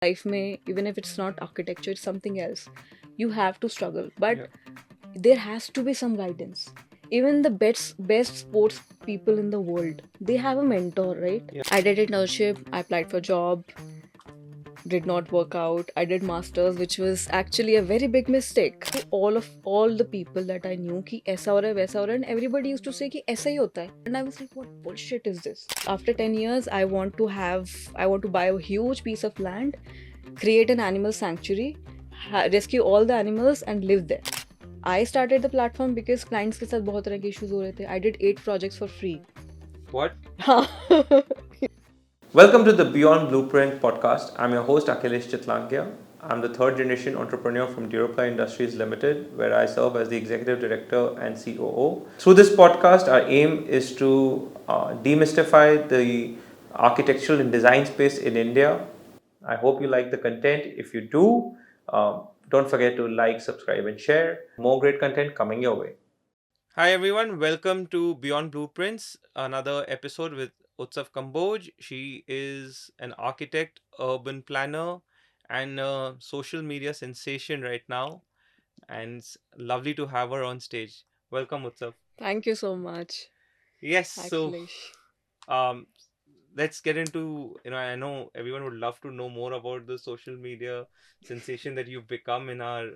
life may, even if it's not architecture, it's something else. You have to struggle, but Yeah. there has to be some guidance. Even the best sports people in the world, they have a mentor, right? Yeah. I did internship, I applied for job, did not work out. I did masters, which was actually a very big mistake. All the people that I knew कि ऐसा हो रहा है वैसा हो रहा है, and everybody used to say कि ऐसा ही होता है, and I was like, what bullshit is this? After 10 years, I want to buy a huge piece of land, create an animal sanctuary, rescue all the animals and live there. I started the platform because clients के साथ बहुत तरह के issues हो रहे थे. I did 8 projects for free. What? हाँ. Welcome to the Beyond Blueprint podcast. I'm your host Akhilesh Chitlankia. I'm the third generation entrepreneur from Duro Industries Limited, where I serve as the executive director and COO. Through this podcast, our aim is to demystify the architectural and design space in India. I hope you like the content. If you do, don't forget to like, subscribe, and share. More great content coming your way. Hi everyone, welcome to Beyond Blueprints, another episode with Utsav Kamboj. She is an architect, urban planner, and a social media sensation right now. And it's lovely to have her on stage. Welcome, Utsav. Thank you so much, Yes, so Akhilesh. um, let's get into, I know everyone would love to know more about the social media sensation that you've become in our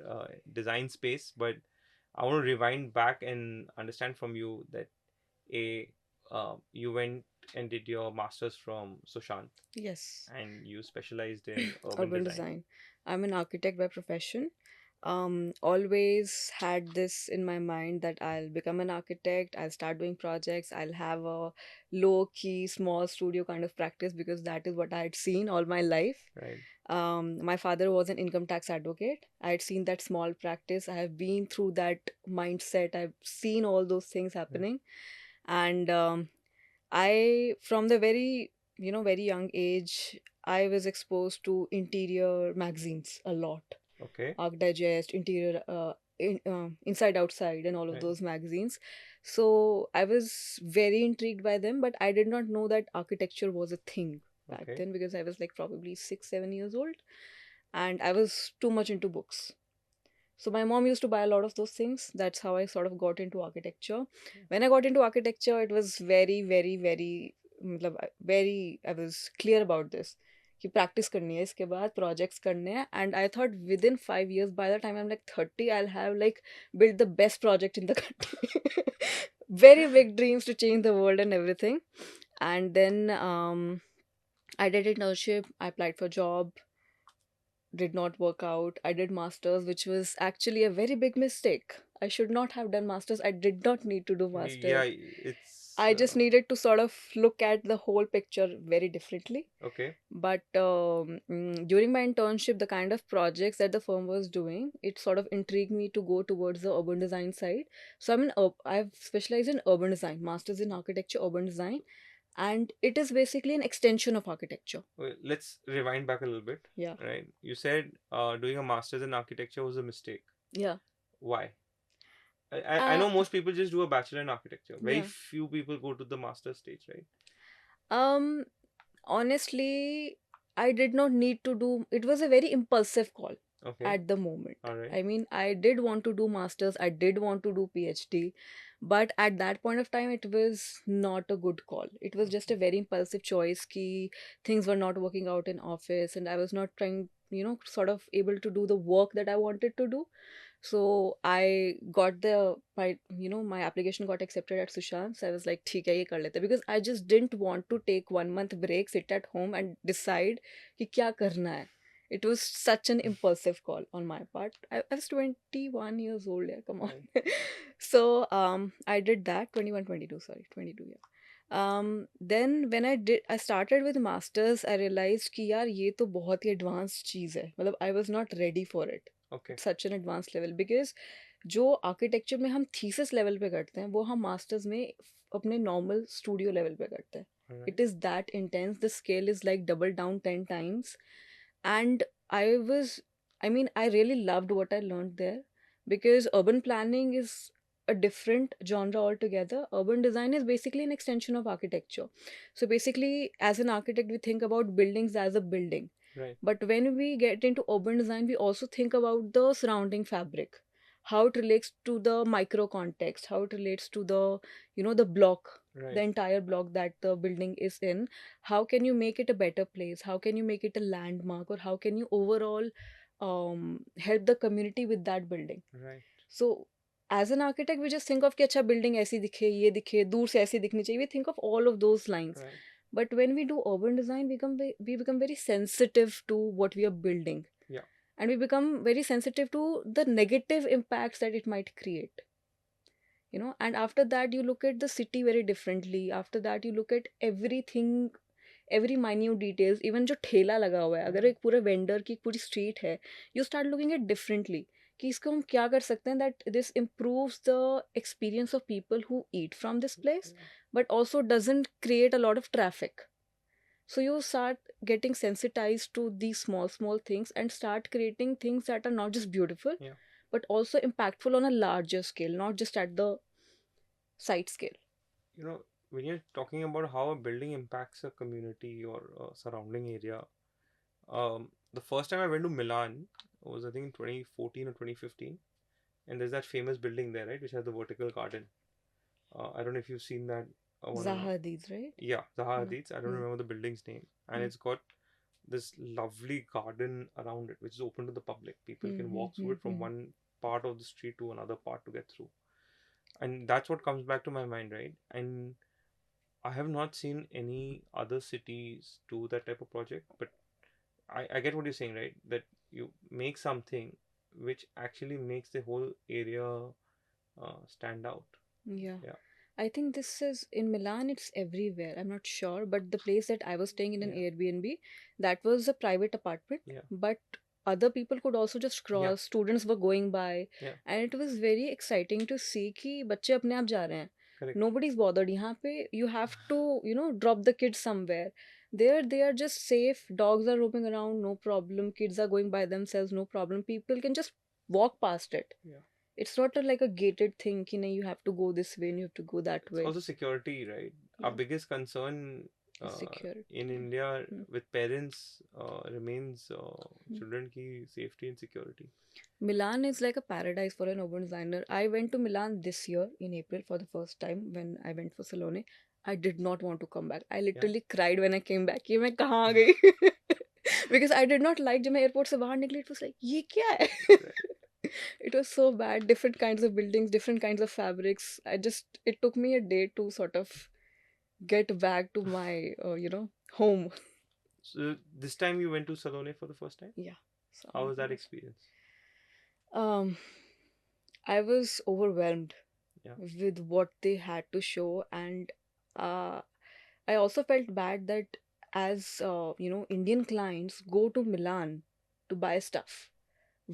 design space, but I want to rewind back and understand from you that a you went and did your masters from Sushant Yes. and you specialized in urban Urban design. design. I'm an architect by profession. Always had this in my mind that I'll become an architect, I'll start doing projects, I'll have a low key, small studio kind of practice because that is what I had seen all my life. Right. My father was an income tax advocate. I had seen that small practice. I have been through that mindset. I've seen all those things happening. And from the very young age, I was exposed to interior magazines a lot. Okay. Arc Digest, Interior, Inside Outside, and all of Right. those magazines. So I was very intrigued by them, but I did not know that architecture was a thing back Okay. then because I was like probably 6, 7 years old, and I was too much into books. So my mom used to buy a lot of those things. That's how I sort of got into architecture. When I got into architecture, it was very, very, very, very. I was clear about this. कि practice करनी है इसके बाद projects करने हैं, and I thought within 5 years, by the time I'm like 30, I'll have like built the best project in the country. Very big dreams to change the world and everything. And then I did internship, I applied for job, did not work out. I did masters, which was actually a very big mistake. I should not have done masters. I did not need to do Yeah, masters. it's I just needed to sort of look at the whole picture very differently. okay. But during my internship, the kind of projects that the firm was doing, it sort of intrigued me to go towards the urban design side. So I've specialized in urban design, masters in architecture, urban design, and it is basically an extension of architecture. Well, let's rewind back a little bit. Yeah, Right. You said doing a master's in architecture was a mistake. yeah, Why? I uh, know most people just do a bachelor in architecture. Very yeah. few people go to the master stage, right? Um, Honestly, I did not need to do it was a very impulsive call Okay. at the moment. All right. I mean, I did want to do masters, I did want to do PhD, but at that point of time it was not a good call. It was just a very impulsive choice ki things were not working out in office and I was not trying, sort of able to do the work that I wanted to do. So I got my application got accepted at Sushant. So I was like, ठीक है ये कर लेते हैं," because I just didn't want to take 1 month break, sit at home and decide कि क्या करना है. It was such an impulsive call on my part. I was 21 years old. Yeah, come on. Right. So I did that 21, 22. Sorry, 22. Yeah. Then when I started with masters, I realized कि यार ये तो बहुत ही advanced चीज़ है. मतलब I was not ready for it. Okay. Such an advance level because जो architecture में हम थीसिस लेवल पे करते हैं वो हम मास्टर्स में अपने नॉर्मल स्टूडियो लेवल पे करते हैं. All it right. Is that intense, the scale is like double down 10 times. And I mean, I really loved what I learned there because urban planning is a different genre altogether. Urban design is basically an extension of architecture. So basically, as an architect, we think about buildings as a building. Right. But when we get into urban design, we also think about the surrounding fabric, how it relates to the micro context, how it relates to the, the block, the Right. entire block that the building is in. How can you make it a better place? How can you make it a landmark? Or how can you overall help the community with that building? Right. So as an architect, we just think of कि अच्छा building ऐसी दिखे, ये दिखे, दूर से ऐसी दिखनी चाहिए. We think of all of those lines. Right. But when we do urban design, we become very sensitive to what we are building. Yeah. And we become very sensitive to the negative impacts that it might create. And after that, you look at the city very differently. After that, you look at everything, every minute details. Even जो ठेला लगा हुआ है, अगर एक पूरा vendor की एक पूरी street है, you start looking at differently. कि इसको हम क्या कर सकते हैं that this improves the experience of people who eat from this place, but also doesn't create a lot of traffic. So you start getting sensitized to these small things and start creating things that are not just beautiful, Yeah. but also impactful on a larger scale, not just at the site scale. You know, when you're talking about how a building impacts a community or a surrounding area, the first time I went to Milan was I think in 2014 or 2015, and there's that famous building there, right, which has the vertical garden. I don't know if you've seen that. One of the, Zaha Hadid's, right? yeah, Zaha No. Hadid's. I don't remember the building's name, and it's got this lovely garden around it, which is open to the public. People can walk through it from one part of the street to another part to get through, and that's what comes back to my mind, right? And I have not seen any other cities do that type of project, but I get what you're saying, right? That you make something which actually makes the whole area stand out. Yeah. Yeah. I think this is in Milan, it's everywhere. I'm not sure, but the place that I was staying in an Yeah. Airbnb, that was a private apartment, Yeah. but other people could also just cross. Students were going by, Yeah. and it was very exciting to see कि बच्चे अपने आप जा रहे हैं. Correct. Nobody's bothered. यहाँ पे you have to, drop the kids somewhere. There they are just safe. Dogs are roaming around, no problem. Kids are going by themselves, no problem. People can just walk past it. Yeah. It's not like a gated thing, you have to go this way and you have to go that It's way. also security, right? Our Yeah. biggest concern Security. in India with parents remains Hmm. children ki safety and security. Milan is like a paradise for an urban designer. I went to Milan this year in April for the first time when I went for Salone. I did not want to come back. I literally cried when I came back. कि मैं कहाँ आ गई? Because I did not like जब मैं airport से बाहर निकली, it was like ये क्या है? It was so bad. Different kinds of buildings, different kinds of fabrics. It took me a day to sort of get back to my, home. So this time you went to Salone for the first time? Yeah. So How was that experience? I was overwhelmed Yeah. with what they had to show, and I also felt bad that as Indian clients go to Milan to buy stuff.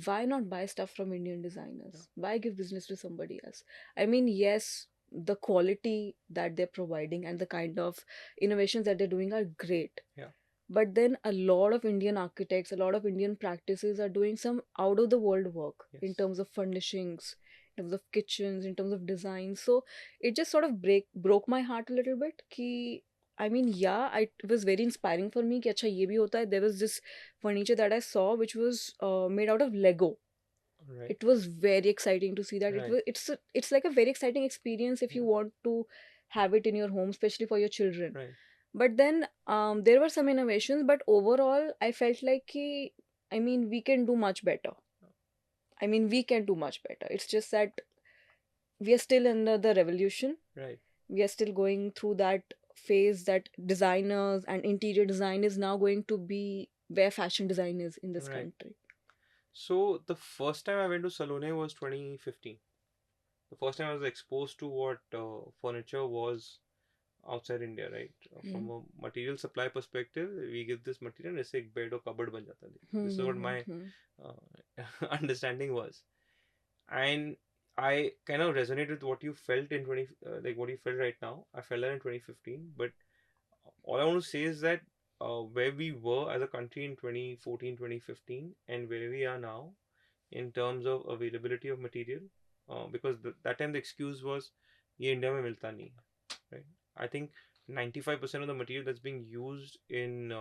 Why not buy stuff from Indian designers? Why give business to somebody else? I mean, yes, the quality that they're providing and the kind of innovations that they're doing are great. Yeah. But then a lot of Indian architects, a lot of Indian practices are doing some out of the world work in terms of furnishings, in terms of kitchens, in terms of design. So it just sort of broke my heart a little bit. Ki, I mean, yeah, it was very inspiring for me. Ki, acha, ye bhi hota hai. There was this furniture that I saw which was made out of Lego. Right. It was very exciting to see that. Right. It's like a very exciting experience if you want to have it in your home, especially for your children. Right. But then there were some innovations, but overall, I felt like we can do much better. We can do much better. It's just that we are still under the revolution. Right. We are still going through that phase that designers and interior design is now going to be where fashion design is in this country. So the first time I went to Salone was 2015. The first time I was exposed to what furniture was outside India, right? From a material supply perspective, we give this material, and एक bed or cupboard बन जाता है. This is what my understanding was, and I kind of resonated with what you felt in like what you felt right now. I felt that in 2015, but all I want to say is that where we were as a country in 2014, 2015, and where we are now in terms of availability of material, because that time the excuse was ये India में मिलता नहीं, right? I think 95% of the material that's being used in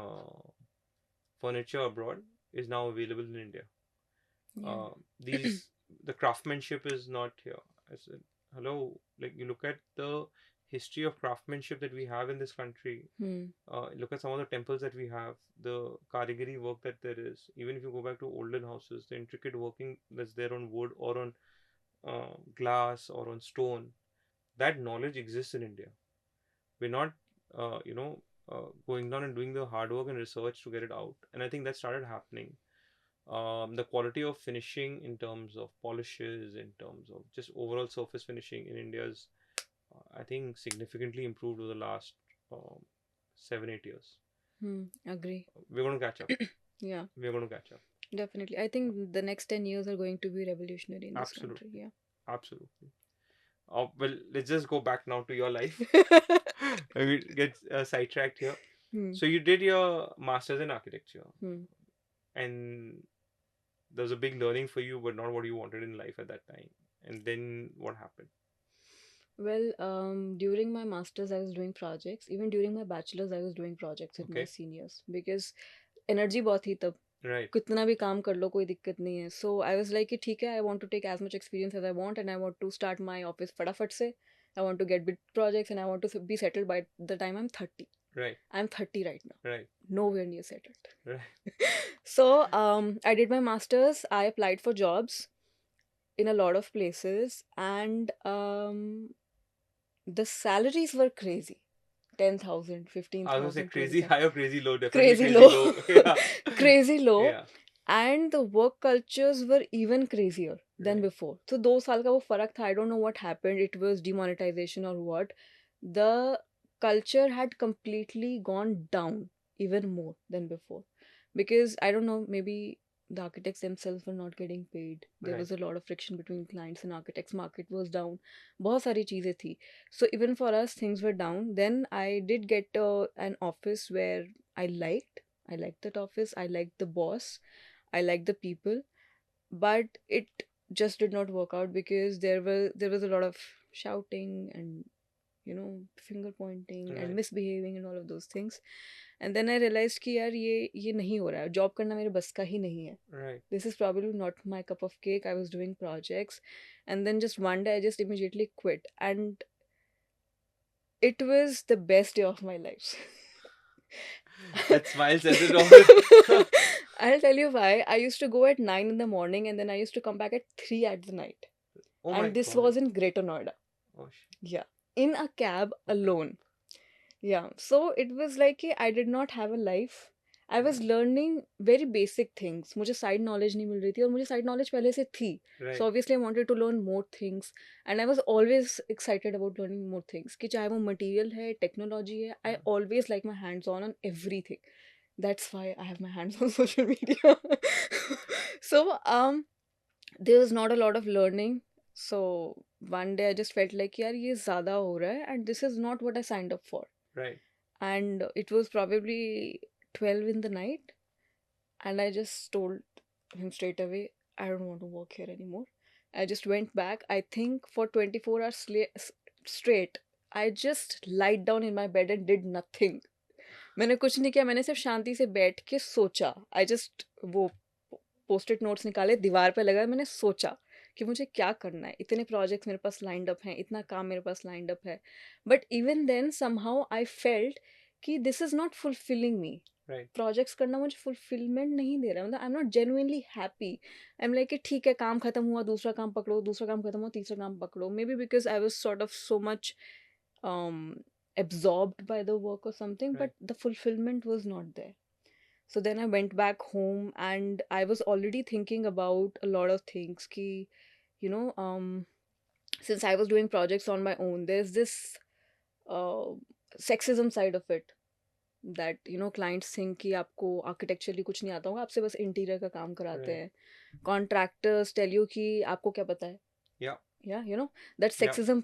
furniture abroad is now available in India. Yeah. The craftsmanship is not here. I said, hello, like you look at the history of craftsmanship that we have in this country. Hmm. Look at some of the temples that we have, the karigari work that there is. Even if you go back to olden houses, the intricate working that's there on wood or on glass or on stone, that knowledge exists in India. We're not, going down and doing the hard work and research to get it out. And I think that started happening. The quality of finishing in terms of polishes, in terms of just overall surface finishing in India is, I think, significantly improved over the last 7-8 years. Agree. We're going to catch up. Yeah, We're going to catch up. definitely. I think the next 10 years are going to be revolutionary in this country. Absolutely. Yeah. Absolutely. Well, let's just go back now to your life. We get sidetracked here. Hmm. So you did your master's in architecture, Hmm. and there was a big learning for you, but not what you wanted in life at that time. And then what happened? Well, during my masters, I was doing projects. Even during my bachelor's, I was doing projects with my Okay. seniors because energy बहुत थी तब. Right. कितना भी काम कर लो कोई दिक्कत नहीं है. So I was like कि ठीक है, I want to take as much experience as I want and I want to start my office फटाफट से. I want to get big projects and I want to be settled by the time I'm 30. Right. I'm 30 right now. Right. Nowhere near settled. Right. So I did my masters. I applied for jobs in a lot of places and the salaries were crazy. 10,000, 15,000. I was say crazy 20,000. high or crazy low, definitely Crazy crazy low. low. Yeah. Crazy low. Yeah. And the work cultures were even crazier than Right. before. So 2 साल का वो फर्क था. I don't know what happened. It was demonetization or what. The culture had completely gone down even more than before. Because I don't know, maybe the architects themselves were not getting paid. There Right. was a lot of friction between clients and architects. Market was down. बहुत सारी चीजें थी. So even for us, things were down. Then I did get an office where I liked. I liked that office. I liked the boss. I liked the people. But it just did not work out because there was a lot of shouting and finger pointing and Right. misbehaving and all of those things. And then I realized कि यार ये नहीं हो रहा है. Job करना मेरे बस का ही नहीं है. Right. This is probably not my cup of cake. I was doing projects and then just one day I just immediately quit and it was the best day of my life. That smile says it all. I'll tell you why. I used to go at 9 in the morning and then I used to come back at 3 at the night. Oh my And this God. was in Greater Noida. Oh shit. Yeah. In a cab alone. Yeah. So it was like I did not have a life. I was learning very basic things. मुझे side knowledge नहीं मिल रही थी और मुझे side knowledge पहले से थी. Right. So obviously I wanted to learn more things and I was always excited about learning more things. कि चाहे वो material है, technology है, I always like my hands on everything. That's why I have my hands on social media. So there was not a lot of learning. So one day I just felt like यार ये ज़्यादा हो रहा है and this is not what I signed up for. Right. And it was probably 12 in the night and I just told him straight away, I don't want to work here anymore. I just went back. I think for 24 hours straight, I just lied down in my bed and did nothing. मैंने कुछ नहीं किया. मैंने सिर्फ शांति से बैठ के सोचा. I just वो पोस्टेड नोट्स निकाले, दीवार पे लगाए. मैंने सोचा कि मुझे क्या करना है. इतने प्रोजेक्ट्स मेरे पास लाइंड अप हैं, इतना काम मेरे पास लाइंड अप है. But even then somehow I felt कि this is not fulfilling me. Right. Projects करना मुझे फुलफिलमेंट नहीं दे रहा. मतलब I am not genuinely happy. I am like ठीक है, काम खत्म हुआ, दूसरा काम पकड़ो, दूसरा काम खत्म हुआ, तीसरा काम पकड़ो. May be because I was sort of so much absorbed by the work or something, Right. but the fulfillment was not there. So then I went back home and I was already thinking about a lot of things ki, since I was doing projects on my own, there's this sexism side of it that clients think कि आपको architecturally कुछ नहीं आता होगा, आपसे बस interior का काम कराते हैं. Contractors tell you कि आपको क्या पता है. Yeah, that sexism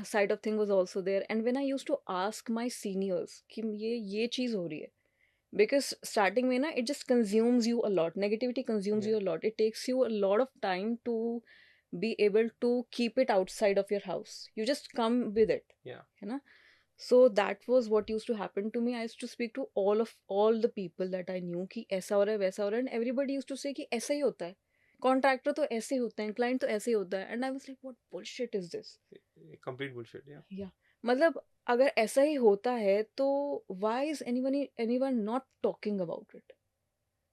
side of thing was also there. And when I used to ask my seniors कि ये चीज़ हो रही है, because starting में ना it just consumes you a lot. Negativity consumes you a lot. It takes you a lot of time to be able to keep it outside of your house. You just come with it. Yeah. है ना. So that was what used to happen to me. I used to speak to all the people that I knew कि ऐसा हो रहा है वैसा हो रहा है, and everybody used to say कि ऐसा ही होता है, कॉन्ट्रैक्टर तो ऐसे ही होते हैं, क्लाइंट तो ऐसे ही होता है, and I was like what bullshit is this? Complete bullshit, yeah. Yeah, मतलब अगर ऐसा ही होता है तो why is anyone not talking about it?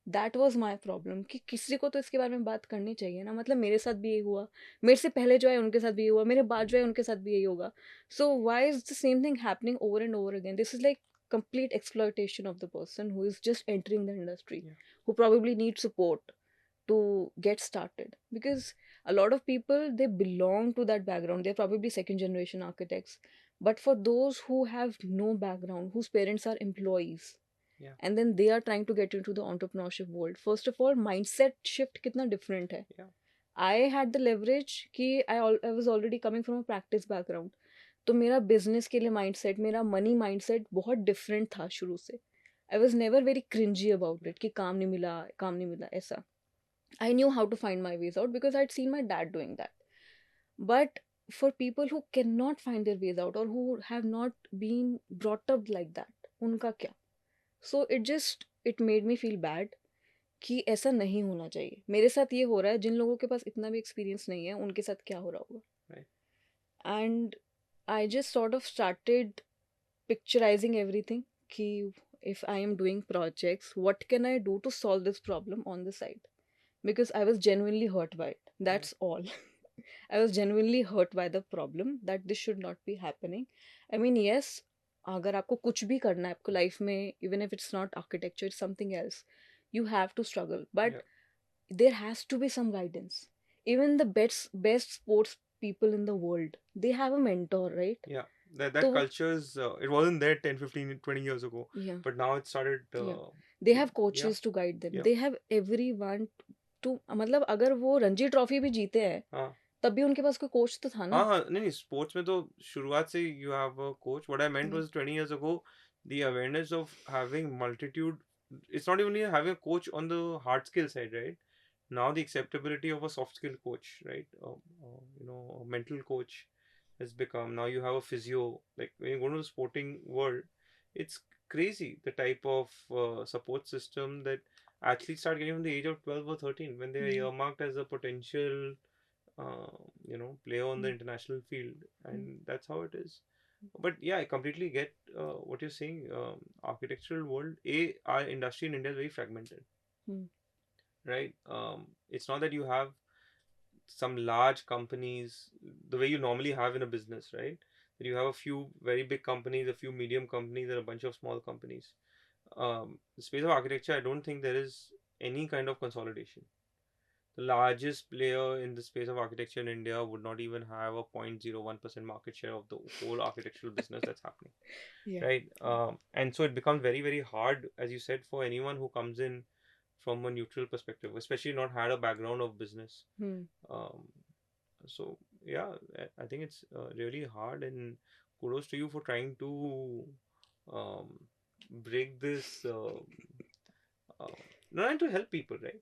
That was my problem कि किसी को तो इसके बारे में बात करनी चाहिए ना. मतलब मेरे साथ भी यही हुआ, मेरे से पहले जो है उनके साथ भी यही हुआ, मेरे बाद जो है उनके साथ भी यही होगा. So why is the same thing happening over and over again? This is like complete exploitation of the person who is just entering the industry, who probably needs support to get started, because a lot of people, they belong to that background, they're probably second generation architects, but for those who have no background, whose parents are employees, and then they are trying to get into the entrepreneurship world, first of all mindset shift kitna different hai. I had the leverage कि I was already coming from a practice background, तो मेरा business के लिए mindset, मेरा money mindset बहुत different था शुरू से. I was never very cringy about it कि काम नहीं मिला ऐसा. I knew how to find my ways out because I'd seen my dad doing that. But for people who cannot find their ways out or who have not been brought up like that, उनका क्या? So it made me feel bad कि ऐसा नहीं होना चाहिए. मेरे साथ ये हो रहा है, जिन लोगों के पास इतना भी एक्सपीरियंस नहीं है उनके साथ क्या हो रहा होगा. And I just sort of started picturising everything कि if I am doing projects, what can I do to solve this problem on the side? Because I was genuinely hurt by it. That's all. I was genuinely hurt by the problem that this should not be happening. I mean, yes, अगर आपको कुछ भी करना है आपको life में, even if it's not architecture, it's something else, you have to struggle. But there has to be some guidance. Even the best sports people in the world, they have a mentor, right? Yeah. That culture is, it wasn't there 10, 15, 20 years ago. Yeah. But now it started. They have coaches to guide them. They have everyone to, मतलब अगर वो Ranji trophy भी जीते हैं तब भी उनके पास कोई कोच तो था ना. हाँ नहीं स्पोर्ट्स में तो शुरुआत से you have a coach. What I meant was 20 years ago, the awareness of having multitude, it's not even having a coach on the hard skill side, right? Now the acceptability of a soft skill coach, right? A mental coach has become. Now you have a physio. Like when you go to the sporting world, it's crazy the type of support system that athletes start getting from the age of 12 or 13 when they are earmarked as a potential player on the international field, and that's how it is. But yeah, I completely get what you're saying. Architectural world, our industry in India is very fragmented, right? It's not that you have some large companies the way you normally have in a business, right? That you have a few very big companies, a few medium companies, and a bunch of small companies. The space of architecture, I don't think there is any kind of consolidation. The largest player in the space of architecture in India would not even have a 0.01% market share of the whole architectural business that's happening. Right? And so it becomes very, very hard, as you said, for anyone who comes in from a neutral perspective, especially not had a background of business. So yeah, I think it's really hard, and kudos to you for trying to break this, trying to help people, right?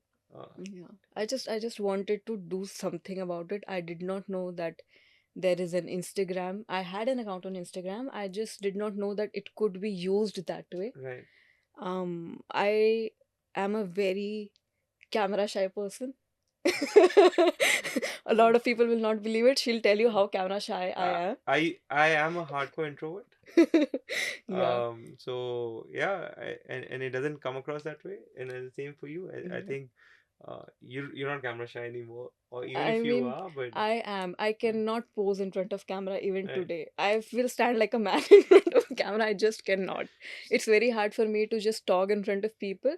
I just wanted to do something about it. I did not know that there is an Instagram. I had an account on Instagram. I just did not know that it could be used that way. Right. I am a very camera shy person. A lot of people will not believe it. She'll tell you how camera shy I am. I am a hardcore introvert. Yeah. So yeah, and it doesn't come across that way. And the same for you. I think you're not camera shy anymore, or even if you are, but I am. I cannot pose in front of camera even today. I will stand like a man in front of camera. I just cannot. It's very hard for me to just talk in front of people.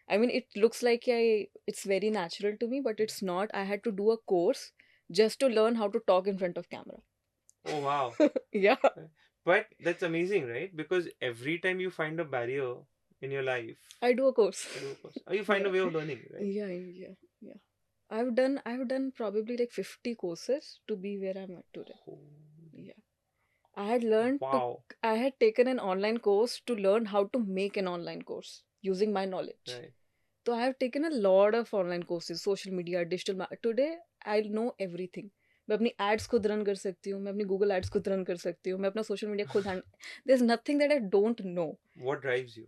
I mean, it looks like it's very natural to me, but it's not. I had to do a course just to learn how to talk in front of camera. Oh wow. Yeah. But that's amazing, right? Because every time you find a barrier in your life, I do a course. Or you find a way of learning, right? Yeah. I've done probably like 50 courses to be where I'm at today. Yeah. I had learned I had taken an online course to learn how to make an online course using my knowledge. Right. So I have taken a lot of online courses, social media, digital marketing. Today I know everything. मैं अपनी ads खुद run कर सकती हूँ, मैं अपनी Google ads खुद run कर सकती हूँ, मैं अपना सोशल मीडिया खुद hand, there is nothing that I don't know. What drives you?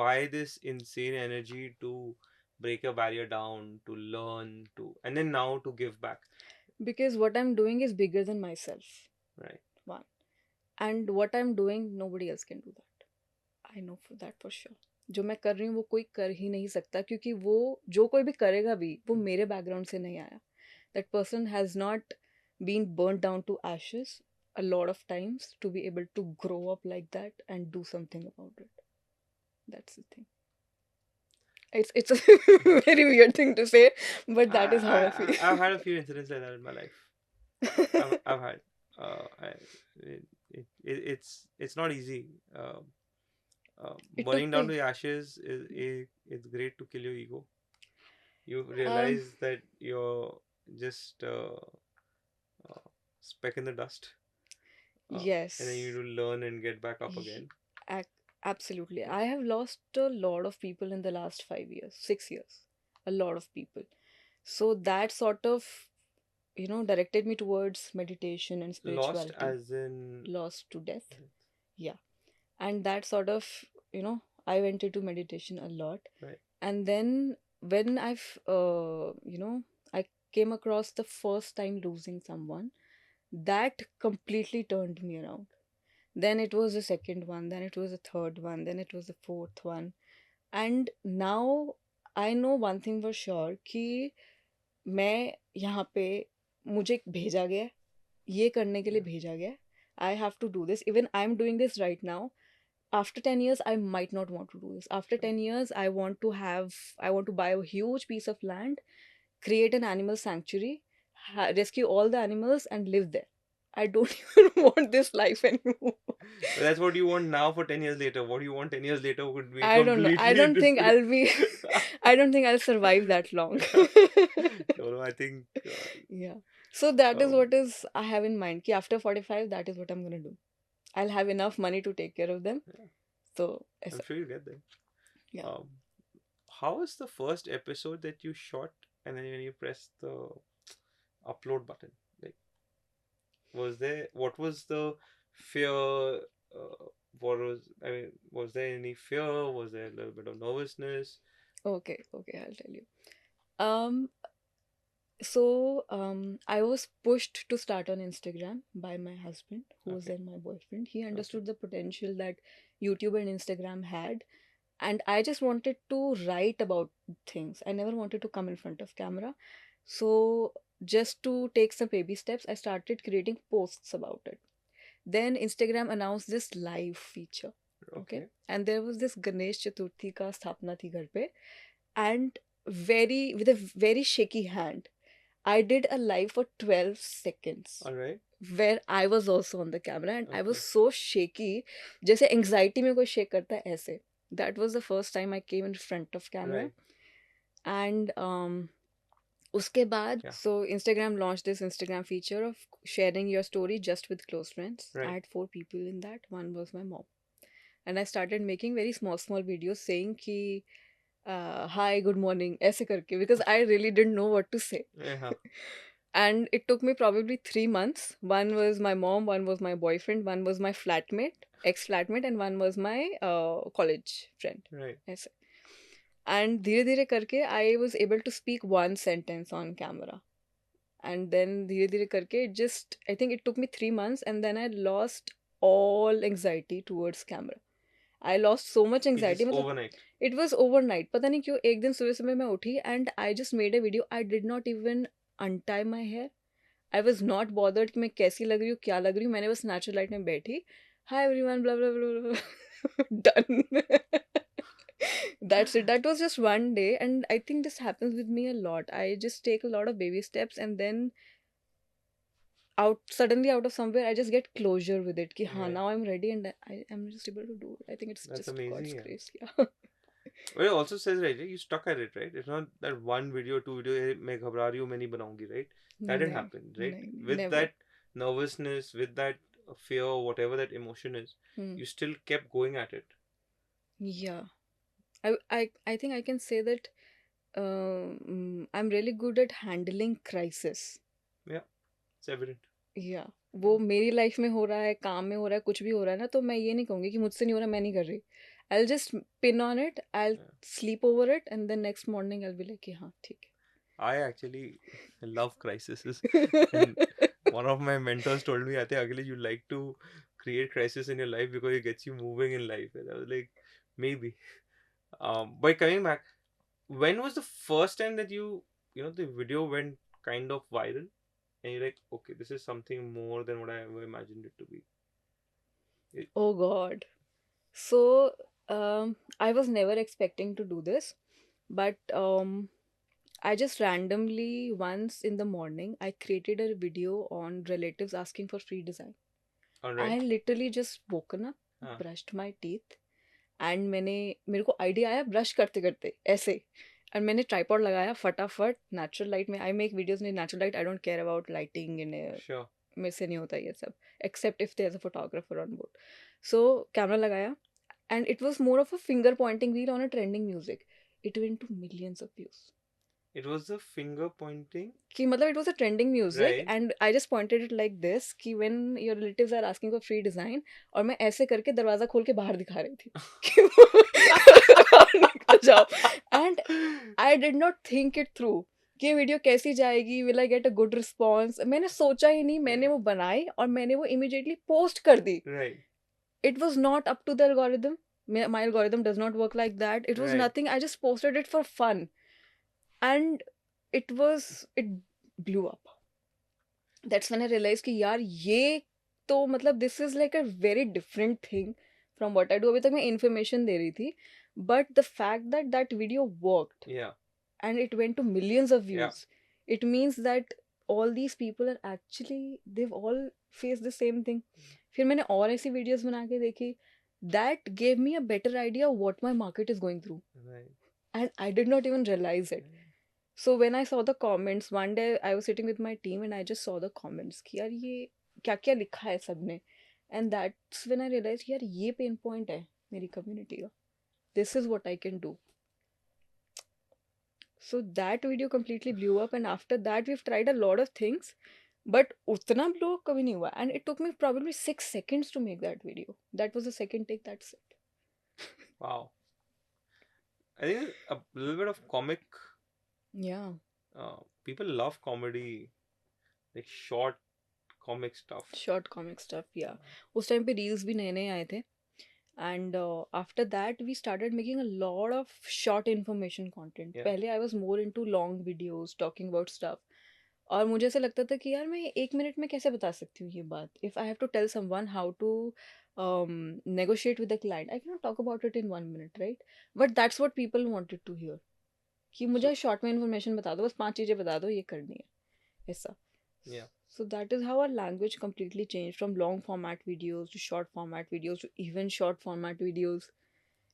Why this insane energy to break a barrier down, to learn, to and then now to give back? Because what I'm doing is bigger than myself. Right. One. And what I'm doing, nobody else can do that. I know for that for sure. जो मैं कर रही हूँ वो कोई कर ही नहीं सकता, क्योंकि वो जो कोई भी करेगा भी वो मेरे बैकग्राउंड से नहीं आया. That person has not been burnt down to ashes a lot of times to be able to grow up like that and do something about it. That's the thing. It's a very weird thing to say, but that is how I feel. I've had a few incidents like that in my life. I've had. It's not easy. It took Burning down me. to the ashes it's great to kill your ego. You realize that you're just speck in the dust. Yes. And then you need to learn and get back up again. Absolutely. I have lost a lot of people in the last 5 years, 6 years. A lot of people. So that sort of, directed me towards meditation and spirituality. Lost as in Lost to death. Yeah. And that sort of, I went into meditation a lot. Right. And then when I came across the first time losing someone, that completely turned me around. Then it was the second one, then it was the third one, then it was the fourth one. And now I know one thing for sure कि मैं यहाँ पे मुझे भेजा गया है, ये करने के लिए भेजा गया है. I have to do this. Even I'm doing this right now. After 10 years, I might not want to do this. After 10 years, I want to buy a huge piece of land, create an animal sanctuary, rescue all the animals, and live there. I don't even want this life anymore. But that's what you want now for 10 years later. What you want 10 years later would be I don't know. I don't think I'll be. I don't think I'll survive that long. No, I think. Yeah. So that is what is I have in mind. Ki after 45, that is what I'm gonna do. I'll have enough money to take care of them. Yeah. So I'm sure you get there. Yeah. How was the first episode that you shot, and then when you pressed the upload button? Like, what was the fear? Was there any fear? Was there a little bit of nervousness? Okay, I'll tell you. I was pushed to start on Instagram by my husband, who was then my boyfriend. He understood the potential that YouTube and Instagram had, and I just wanted to write about things. I never wanted to come in front of camera. So just to take some baby steps, I started creating posts about it. Then Instagram announced this live feature. Okay. And there was this Ganesh Chaturthi ka sthapna thi ghar pe, and with a very shaky hand, I did a live for 12 seconds. All right. Where I was also on the camera, and I was so shaky. जैसे anxiety में कोई shake करता है ऐसे. That was the first time I came in front of camera. Right. And उसके बाद, so Instagram launched this Instagram feature of sharing your story just with close friends. Right. I had 4 people in that. One was my mom. And I started making very small videos saying कि hi, good morning, ऐसे करके, because I really didn't know what to say. Yeah. And it took me probably 3 months. One was my mom, one was my boyfriend, one was my flatmate, ex-flatmate, and one was my college friend. Right. ऐसे. And धीरे धीरे करके I was able to speak one sentence on camera. And then धीरे धीरे करके I think it took me 3 months, and then I lost all anxiety towards camera. I lost so much anxiety. Overnight. It was overnight. पता नहीं क्यों एक दिन सुबह सुबह मैं उठी and I just made a video. I did not even untie my hair. I was not bothered कि मैं कैसी लग रही हूँ, क्या लग रही हूँ. मैंने बस natural light में बैठी. Hi everyone, blah blah blah blah. Done. That's it. That was just one day, and I think this happens with me a lot. I just take a lot of baby steps, and then suddenly out of somewhere I just get closure with it. Ki haan, now I'm ready and I am just able to do it. I think it's just amazing, God's grace. Yeah. But it also says, right, you stuck at it, right? It's not that one video, two video, मैं घबरा रही हूँ, मैं नहीं बनाऊंगी, right? That didn't happen, right? With never. That nervousness, with that fear, whatever that emotion is, you still kept going at it. Yeah. I think I can say that I'm really good at handling crisis. Yeah, it's evident. या वो मेरी life में हो रहा है, काम में हो रहा है, कुछ भी हो रहा है ना, तो मैं ये नहीं कहूँगी कि मुझसे नहीं हो रहा, मैं नहीं कर रही. I just pin on it, I Yeah. Sleep over it and then next morning I be like कि हाँ ठीक I actually love crises. है. And one of my mentors told me, I think, Akhilesh, you like to create crisis in your life because it gets you moving in life. And I was like, maybe. But coming back, when was the first time that the video went kind of viral? And you're like, okay, this is something more than what I ever imagined it to be. Oh God. So I was never expecting to do this, but I just randomly once in the morning I created a video on relatives asking for free design. All I right. literally just woken up, हाँ. brushed my teeth, and मेरे को idea आया brush करते करते ऐसे, and मैंने tripod लगाया फटाफट नेचुरल लाइट में. I make videos in natural light, I don't care about lighting in. Sure. मेरे से नहीं होता ये सब except if there is a photographer on board. So camera लगाया and it was more of a finger pointing reel on a trending music. It went to millions of views. It was the finger pointing. कि मतलब it was a trending music Right. and I just pointed it like this कि when your relatives are asking for free design, और मैं ऐसे करके दरवाजा खोल के बाहर दिखा रही थी कि बाहर निकल जाओ. And I did not think it through कि ये वीडियो कैसी जाएगी, will I get a good response. मैंने सोचा ही नहीं, मैंने वो बनाई और मैंने वो immediately post कर दी. Right. It was not up to the algorithm. My algorithm does not work like that. It was Right. nothing. I just posted it for fun. And it blew up. That's when I realized कि यार ये तो मतलब this is like a very different thing from what I do. अभी तक मैं information दे रही थी, but the fact that that video worked Yeah. and it went to millions of views, Yeah. it means that all these people are actually, they've all faced the same thing. फिर मैंने और ऐसी videos बना के देखी. That gave me a better idea of what my market is going through. Right. And I did not even realize it. So when I saw the comments, one day I was sitting with my team and I just saw the comments कि यार ये क्या क्या लिखा है सबने. And that's when I realized यार ये pain point है मेरी community का. This is what I can do. So that video completely blew up, and after that we've tried a lot of things, but उतना blow up कभी नहीं हुआ. And it took me probably 6 seconds to make that video. That was the second take, that's it. Wow. I think a little bit of comic. Yeah. People love comedy, like short comic stuff. Short comic stuff, yeah. उस time पे reels भी नए नए आए थे. And after that we started making a lot of short information content. Yeah. पहले I was more into long videos talking about stuff. और मुझे ऐसा लगता था कि यार मैं 1 मिनट में कैसे बता सकती हूँ ये बात. If I have to tell someone how to negotiate with the client, I cannot talk about it in 1 minute, right? But that's what people wanted to hear. कि मुझे शॉर्ट में इन्फॉर्मेशन बता दो, बस 5 चीज़ें बता दो, ये करनी है ऐसा. Yeah. So that is how our language completely changed from long format videos to short format videos to even short format videos.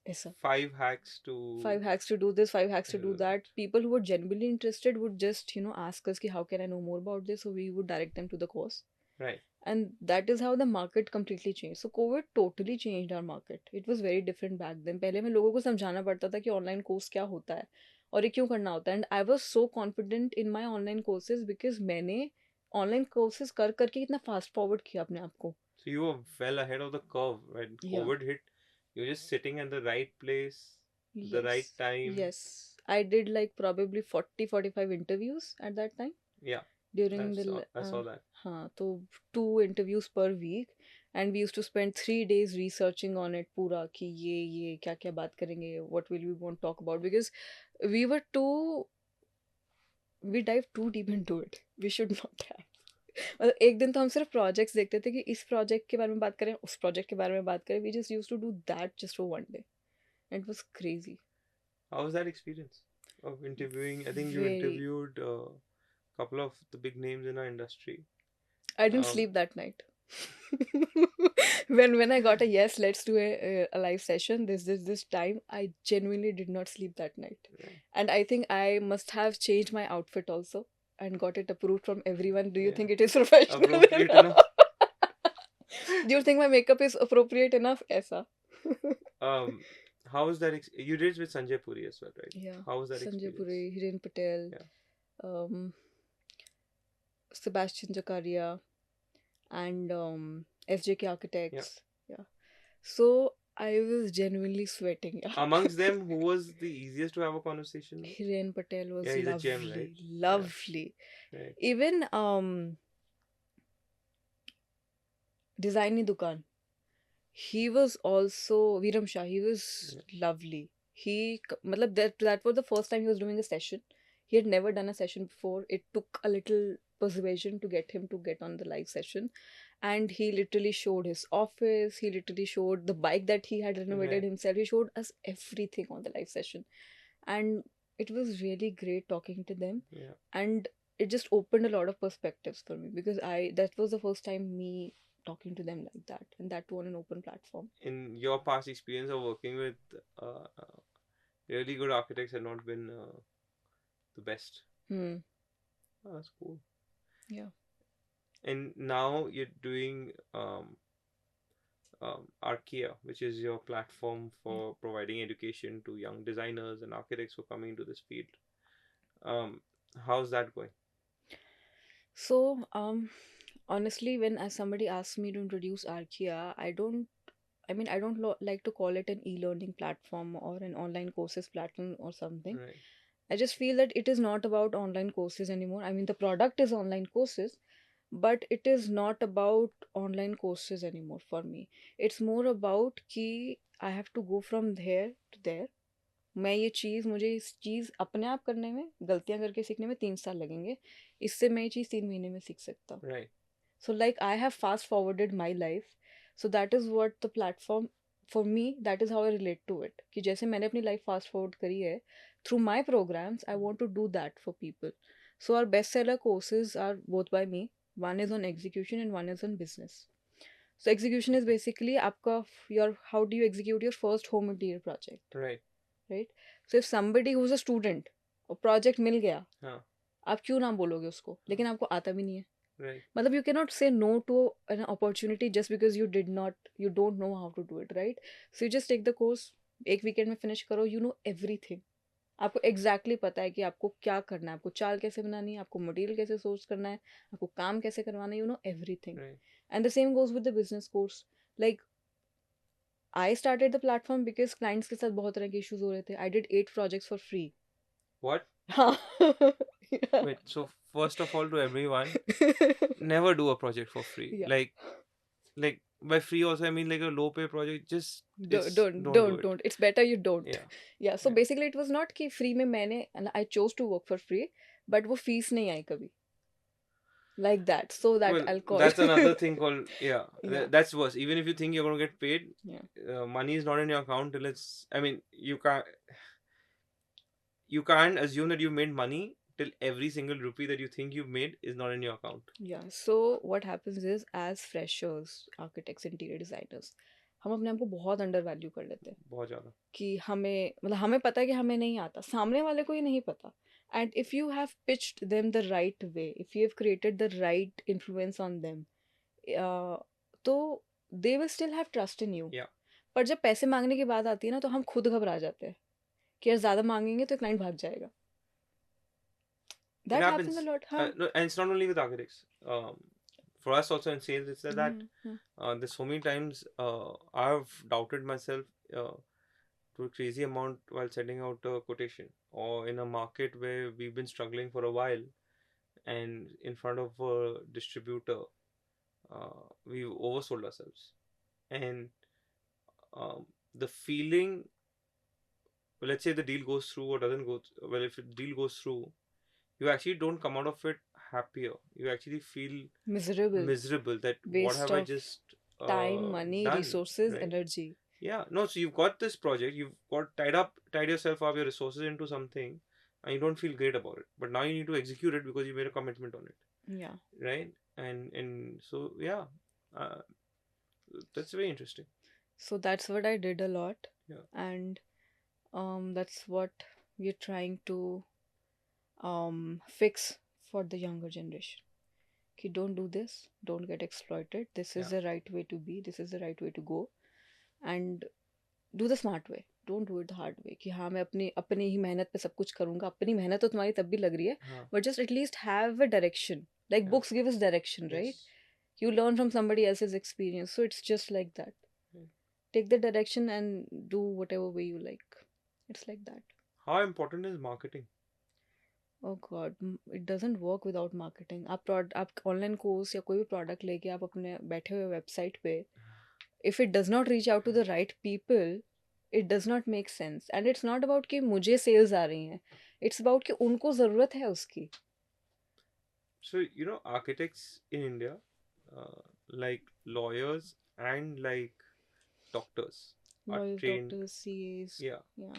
ऐसा. 5 hacks to 5 hacks to do this, 5 hacks to do that. People who were genuinely interested would just, ask us ki how can I know more about this, so we would direct them to the course. Right. And that is how the market completely changed. So COVID totally changed our market. It was very different back then. पहले में लोगों को समझाना पड़ता था कि online course क्या होता है और ये क्यों करना होता है. And I was so confident in my online courses because मैंने online courses कर करके इतना fast forward किया अपने आप को. So you were well ahead of the curve when Yeah. COVID hit. You were just sitting at the right place, the right time. Yes. I did like probably 40-45 interviews at that time. Yeah. During I saw that. हाँ, तो 2 interviews per week, and we used to spend 3 days researching on it पूरा कि ये क्या क्या बात करेंगे, what will we want to talk about, because we dive too deep into it. We should not have. मतलब एक दिन तो हम सिर्फ प्रोजेक्ट्स देखते थे कि इस प्रोजेक्ट के बारे में बात करें, उस प्रोजेक्ट के बारे में बात करें. We just used to do that just for one day. And it was crazy. How was that experience of interviewing? I think you Very. interviewed a couple of the big names in our industry. I didn't sleep that night. when I got a yes, let's do a live session this time, I genuinely did not sleep that night. Right. And I think I must have changed my outfit also and got it approved from everyone. Do you Yeah. think it is professional Appropriate enough? enough. Do you think my makeup is appropriate enough? Aisa. How was that? You did it with Sanjay Puri as well, right? Yeah. How was that Sanjay experience? Puri, Hiren Patel, Yeah. um, Sebastian Zakaria, and SJK Architects. Yeah. So I was genuinely sweating. Yeah. Amongst them, who was the easiest to have a conversation with? Hiren Patel was Yeah, he's a gem, right? lovely, lovely. Right. Even Design Educator, he was also Viram Shah. He was lovely. Matlab that was the first time he was doing a session. He had never done a session before. It took a little persuasion to get him to get on the live session, and he literally showed his office. He literally showed the bike that he had renovated himself. He showed us everything on the live session, and it was really great talking to them. Yeah. And it just opened a lot of perspectives for me because that was the first time me talking to them like that, and that too on an open platform. In your past experience of working with really good architects had not been the best. Hmm. Oh, that's cool. Yeah. And now you're doing Archea, which is your platform for providing education to young designers and architects who are coming into this field. How's that going? So, honestly, when somebody asks me to introduce Archea, I don't like to call it an e-learning platform or an online courses platform or something. Right. I just feel that it is not about online courses anymore. I mean, the product is online courses, but it is not about online courses anymore for me. It's more about कि I have to go from there to there. मुझे इस चीज़ अपने आप करने में गलतियाँ करके सीखने में 3 साल लगेंगे, इससे मैं ये चीज़ 3 महीने में सीख सकता हूँ. Right. So like I have fast forwarded my life. So that is what the platform for me, that is how I relate to it. कि जैसे मैंने अपनी life fast forward करी है, through my programs, I want to do that for people. So our bestseller courses are both by me. One is on execution and one is on business. So execution is basically आपका how do you execute your first home interior project. Right. Right? So if somebody who's a student और project मिल गया, हाँ. आप क्यों ना बोलोगे उसको, लेकिन आपको आता भी नहीं है. Right. मतलब you cannot say no to an opportunity just because you don't know how to do it, right? So you just take the course, एक weekend में finish करो, you know everything. आपको exactly पता है कि आपको क्या करना है, आपको चाल कैसे बनानी है, आपको मटेरियल कैसे सोर्स करना है, आपको काम कैसे करवाना है, you know everything. Right. And the same goes with the business course. Like I started the platform because clients के साथ बहुत तरह के issues हो रहे थे. I did 8 projects for free. What? Yeah. Wait, so first of all, to everyone, never do a project for free. Yeah. Like by free also I mean like a low pay project. Just don't do it. don't. It's better you don't. Yeah. Yeah. So Yeah. basically, it was not कि free में मैंने and I chose to work for free, but वो fees नहीं आई कभी. Like that. So that Well, I'll call. that's another thing called Yeah. that's worse. Even if you think you're gonna get paid, Yeah. money is not in your account till it's. I mean, you can't assume that you made money till every single rupee that you think you've made is not in your account. Yeah. So what happens is as freshers, architects, interior designers, हम अपने आप को बहुत under value कर लेते हैं बहुत ज़्यादा. कि हमें पता है कि हमें नहीं आता, सामने वाले को ही नहीं पता. And if you have pitched them the right way, if you have created the right influence on them, तो they will still have trust in you. Yeah. पर जब पैसे मांगने की बात आती है ना, तो हम खुद घबरा जाते हैं कि यार ज़्यादा मांगेंगे तो क्लाइंट भाग जाएगा. That happens a lot. हाँ. No, and it's not only with architects. For us also in sales, it's that there's so many times I've doubted myself to a crazy amount while sending out a quotation, or in a market where we've been struggling for a while, and in front of a distributor, we've oversold ourselves, and the feeling. Well, let's say the deal goes through or doesn't go. Well, if the deal goes through, you actually don't come out of it happier. You actually feel miserable that what have I just time, money, done, resources, right? energy. Yeah, no. So you've got this project, you've got tied yourself up, your resources into something, and you don't feel great about it. But now you need to execute it because you made a commitment on it. Yeah. Right. And so yeah, uh, that's very interesting. So that's what I did a lot. Yeah. And that's what we're trying to fix for the younger generation. Okay, don't do this, don't get exploited. This is the right way to be, this is the right way to go, and do the smart way. Don't do it the hard way कि हाँ मैं अपनी अपनी ही मेहनत पे सब कुछ करूँगा. अपनी मेहनत तो तुम्हारी तब भी लग रही है, हाँ. but just at least have a direction. Like Yeah. books give us direction, right? Yes. You learn from somebody else's experience, so it's just like that. Yeah. Take the direction and do whatever way you like. It's like that. How important is marketing? Oh God, it doesn't work without marketing. आप online course या कोई भी product लेके आप अपने बैठे हुए website पे, if it does not reach out to the right people, it does not make sense. And it's not about कि मुझे sales आ रही हैं. It's about कि उनको ज़रूरत है उसकी. So, architects in India, like lawyers and like doctors, are Lawyers, trained. doctors, CAs. Yeah. Yeah.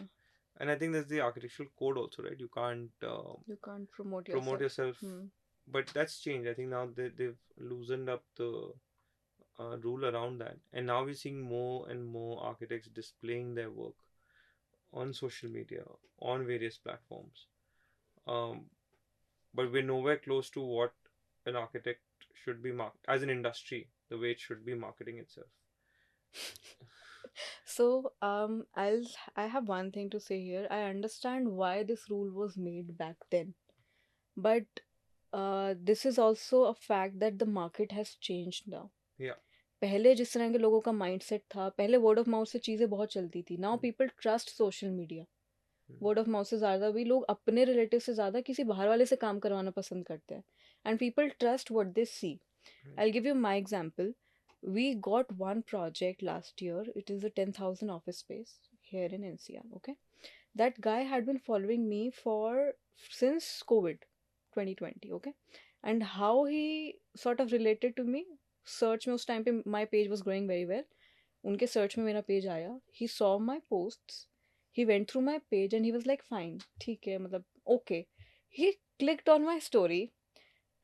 And I think there's the architectural code also, right? You can't You can't promote promote yourself. Hmm. But that's changed. I think now they've loosened up the rule around that. And now we're seeing more and more architects displaying their work on social media, on various platforms. But we're nowhere close to what an architect should be as an industry, the way it should be marketing itself. So, I have one thing to say here. I understand why this rule was made back then, but this is also a fact that the market has changed now. Yeah. पहले जिस तरह के लोगों का mindset था, पहले word of mouth से चीज़ें बहुत चलती थी. Now people trust social media. Word of mouth से ज़्यादा भी लोग अपने रिलेटिव से ज़्यादा किसी बाहर वाले से काम करवाना पसंद करते हैं. And people trust what they see. I'll give you my example. We got one project last year. It is a 10,000 office space here in NCR. Okay, that guy had been following me since COVID 2020. Okay, and how he sort of related to me. Search में उस time पे my page was growing very well. उनके search में मेरा page आया. He saw my posts. He went through my page and he was like, fine, ठीक है, मतलब okay. He clicked on my story.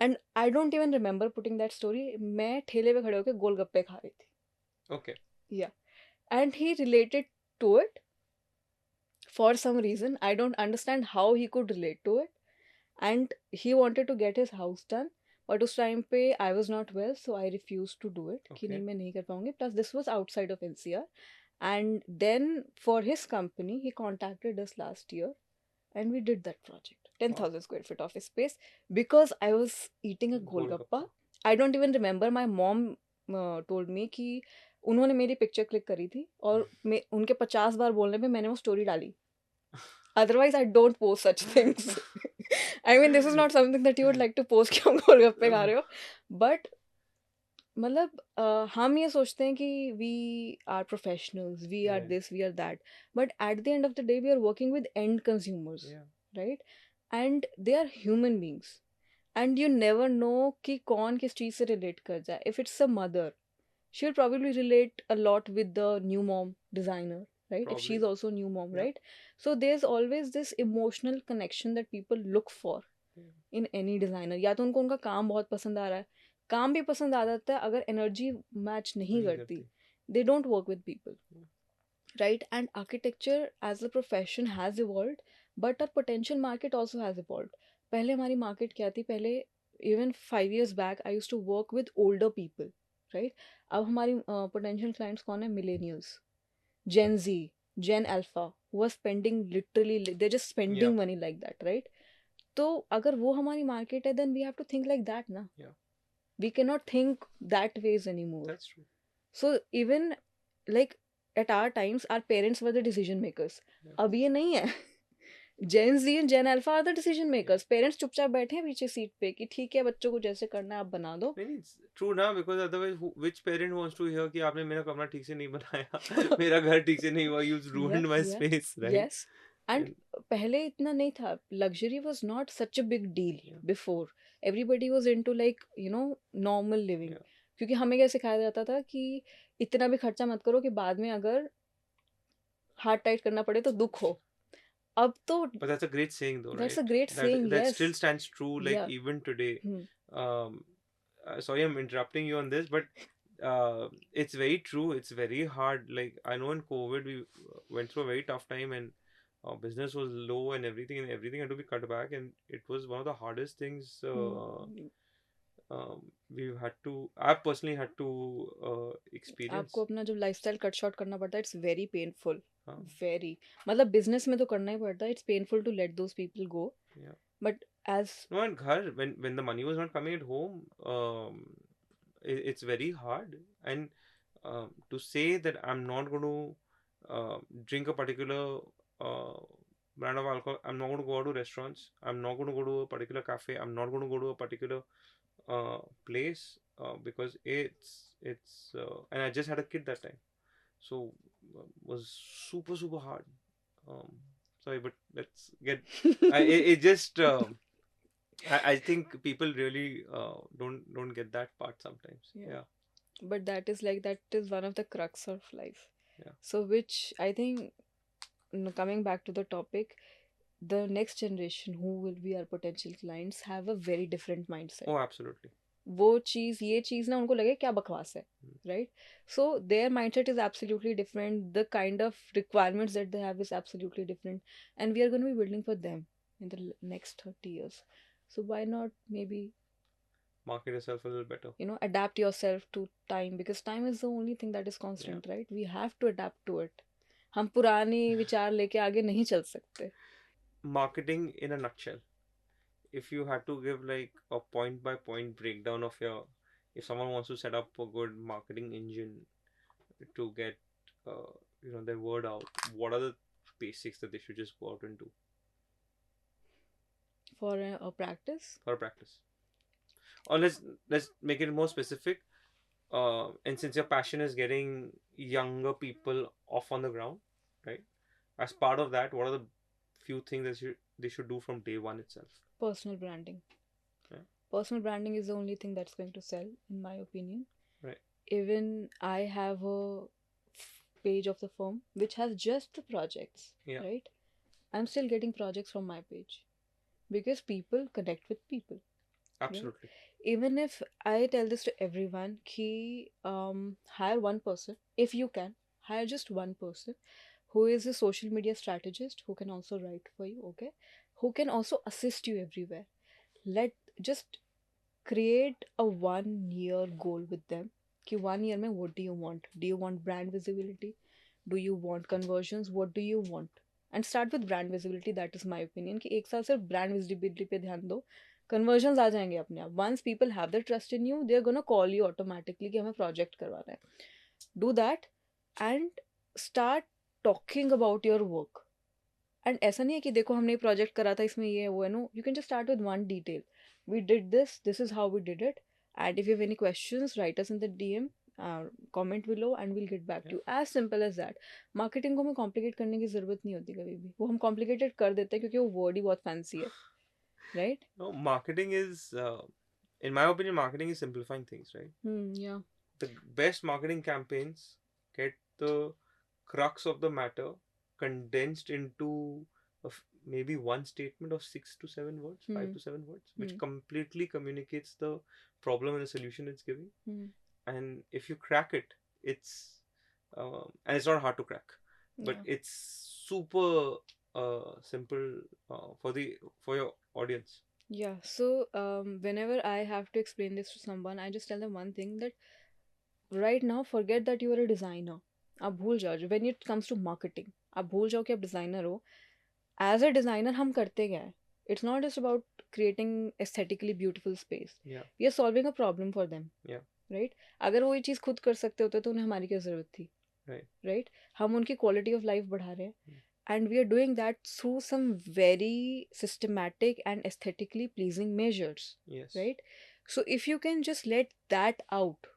And I don't even remember putting that story. मैं ठेले पे खड़े होकर गोलगप्पे खा रही थी. Okay. या and he related to it for some reason. I don't understand how he could relate to it. And he wanted to get his house done, but उस टाइम पे I was not well, so I refuse to do it कि नहीं मैं नहीं कर पाऊंगी. Plus this was outside of NCR. And then for his company he contacted us last year and we did that project. 10,000 square feet office space because I was eating a golgappa. I don't even remember. My mom told me कि उन्होंने मेरी picture click करी थी और उनके 50 बार बोलने पे मैंने वो स्टोरी डाली. Otherwise, I don't post such things. I mean, this is not something that you would like to post कि हम गोलगप्पे खा रहे हो. But मतलब हम ये सोचते हैं कि we are professionals, we are this, we are that, but at the end of the day we are working with end consumers, right? And they are human beings and you never know कि कौन किस चीज़ से relate कर जाए. If it's a mother, she will probably relate a lot with the new mom designer, right? If she's also new mom, right? So there's always this emotional connection that people look for in any designer. या तो उनको उनका काम बहुत पसंद आ रहा है, काम भी पसंद आ जाता है, अगर एनर्जी मैच नहीं करती, they don't work with people, right? And architecture as a profession has evolved, but our potential market also has evolved. पहले हमारी मार्केट क्या थी? पहले even 5 years back I use to work with older people, right? अब हमारी potential clients कौन है? Millennials, Gen Z, Gen Alpha, who are spending literally, they're just spending money like that, right? तो अगर वो हमारी मार्केट है, then we have to think like that ना. We cannot think that ways anymore. That's true. So even like at our times, our parents were the decision makers. अब ये नहीं है. Gen Z and Gen Alpha are the decision makers. Parents चुपचाप बैठे हैं पीछे seat पे कि ठीक है, बच्चों को जैसे करना है आप बना दो. नहीं, it's true ना, because otherwise which parent wants to hear कि आपने मेरा कमरा ठीक से नहीं बनाया, मेरा घर ठीक से नहीं हुआ, you've ruined my space, right? Yes. And पहले इतना नहीं था. Luxury was not such a big deal before. Everybody was into like, you know, normal living. क्योंकि हमें क्या सिखाया जाता था कि इतना भी खर्चा मत करो कि बाद में अगर हार्ट टाइट करना पड़े तो दुख हो. अब तो But that's a great saying though, that's right? a great saying, That yes. still stands true, like even today. Sorry, I'm interrupting you on this, but it's very true. It's very hard. Like I know in COVID we went through a very tough time and our business was low and everything had to be cut back, and it was one of the hardest things I personally had to experience. आपको अपना जब lifestyle cut short करना पड़ता है, it's very painful. हाँ. Very. मतलब business में तो करना ही पड़ता है. It's painful to let those people go. Yeah. But as No, and ghar, when the money was not coming at home, it's very hard. And to say that I'm not going to drink a particular uh, brand of alcohol, I'm not going to go out to restaurants, I'm not going to go to a particular cafe, I'm not going to go to a particular place because and I just had a kid that time, so was super hard. Um, Sorry, but let's get. It just. I think people really don't get that part sometimes. yeah. Yeah. But that is like that is one of the crux of life. Yeah. So which I think coming back to the topic, the next generation who will be our potential clients have a very different mindset. Oh, absolutely. वो चीज़ ये चीज़ ना उनको लगे क्या बकवास है, right? So their mindset is absolutely different. The kind of requirements that they have is absolutely different, and we are going to be building for them in the next 30 years. So why not maybe Market yourself a little better. adapt yourself to time, because time is the only thing that is constant, right? We have to adapt to it. हम पुराने विचार लेके आगे नहीं चल सकते. Marketing in a nutshell. If you had to give like a point by point breakdown of if someone wants to set up a good marketing engine to get their word out, what are the basics that they should just go out and do For a practice. for practice? Or let's make it more specific. And since your passion is getting younger people off on the ground, right? As part of that, what are the few things that they should do from day one itself? Personal branding. Yeah. Personal branding is the only thing that's going to sell, in my opinion. Right. Even I have a page of the firm which has just the projects. Yeah. Right? I'm still getting projects from my page because people connect with people. Absolutely. Right? Even if I tell this to everyone, hire one person if you can. Hire just one person who is a social media strategist who can also write for you, okay? Who can also assist you everywhere. Just create a 1 year goal with them. कि 1 year में what do you want? Do you want brand visibility? Do you want conversions? What do you want? And start with brand visibility. That is my opinion. कि एक साल सिर्फ brand visibility पे ध्यान दो. Conversions आ जाएंगे अपने आप. Once people have the trust in you, they are gonna call you automatically कि हमें project करवाना है. Do that and start talking about your work. And ऐसा नहीं है कि देखो हमने प्रोजेक्ट करा था इसमें ये वो है. No, you can just start with one detail. We did this is how we did it, and if you have any questions write us in the DM, comment below and will get back to you. As simple as that. Marketing को हमें complicate करने की जरूरत नहीं होती कभी भी. वो हम कॉम्प्लिकेटेड कर देते हैं क्योंकि वो वर्ड ही बहुत फैंसी है, right? No, marketing is, in my opinion, marketing is simplifying things, right? Yeah. The best marketing campaigns get the crux of the matter condensed into maybe one statement of 6 to 7 words, 5 to 7 words, which completely communicates the problem and the solution it's giving. And if you crack it, it's and it's not hard to crack, but it's super simple for your audience. Yeah. So whenever I have to explain this to someone, I just tell them one thing, that right now forget that you are a designer. आप भूल जाओ. when it comes to marketing, आप भूल जाओ कि आप designer हो. As a designer हम करते क्या है? It's not just about creating aesthetically beautiful space. We are solving a problem for them, right? अगर वो ये चीज़ खुद कर सकते होते तो उन्हें हमारी क्या ज़रूरत थी, राइट? हम उनकी क्वालिटी ऑफ लाइफ बढ़ा रहे हैं, and we are doing that through some very systematic and aesthetically pleasing measures. Yes. Right? So if you can just let that out,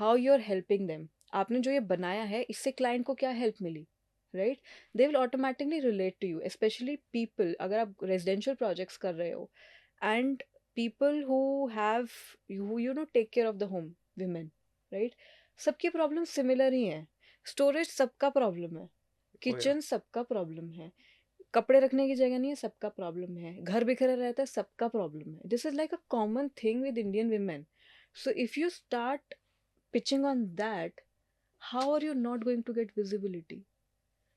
how you're helping them. आपने जो ये बनाया है इससे क्लाइंट को क्या हेल्प मिली, right? They will automatically relate to you. Specially people, अगर आप रेजिडेंशियल प्रोजेक्ट्स कर रहे हो and people who have you know take care of the home, women, right? सबकी प्रॉब्लम सिमिलर ही है. स्टोरेज सबका प्रॉब्लम है, किचन सबका प्रॉब्लम है, कपड़े रखने की जगह नहीं है, सबका प्रॉब्लम है, घर बिखरा रहता है, सबका प्रॉब्लम है. This is like a common thing with Indian women. So if you start pitching on that, how are you not going to get visibility?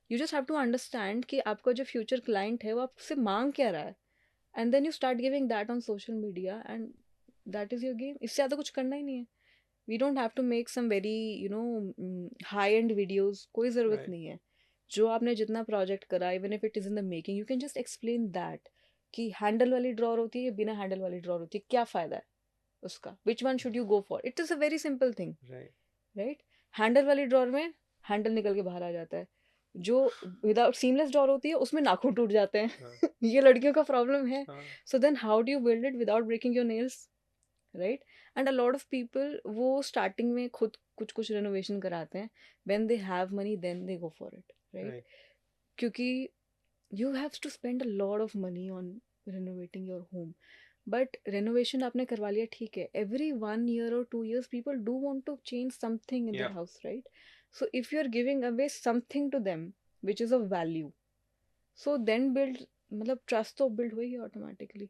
You just have to understand कि आपका जो future client है वो आपसे मांग क्या रहा है, and then you start giving that on social media and that is your game. इससे ज़्यादा कुछ करना ही नहीं है. We don't have to make some very high end videos. कोई ज़रूरत नहीं है. जो आपने जितना प्रोजेक्ट करा, even if it is in the making, you can just explain that कि हैंडल वाली ड्रॉर होती है, बिना हैंडल वाली ड्रॉर होती है, क्या फायदा है उसका, which one should you go for. It is a very simple thing, Right. Right. Handle वाली ड्रॉर में हैंडल निकल के बाहर आ जाता है, जो विदाउट सीमलेस ड्रॉर होती है उसमें नाखून टूट जाते हैं. हाँ. ये लड़कियों का प्रॉब्लम है. हाँ. So then how do you build it without breaking your nails, right. And a lot of people वो स्टार्टिंग में खुद कुछ कुछ रेनोवेशन कराते हैं. When they have money then they go for it, right. Right. क्योंकि you have to spend a lot of money on renovating your home. But renovation आपने करवा लिया, ठीक है, every 1 year or 2 years people do want to change something in their Yeah. house, right? So if you're giving away something to them which is of value, so then build, मतलब trust तो build होगी automatically.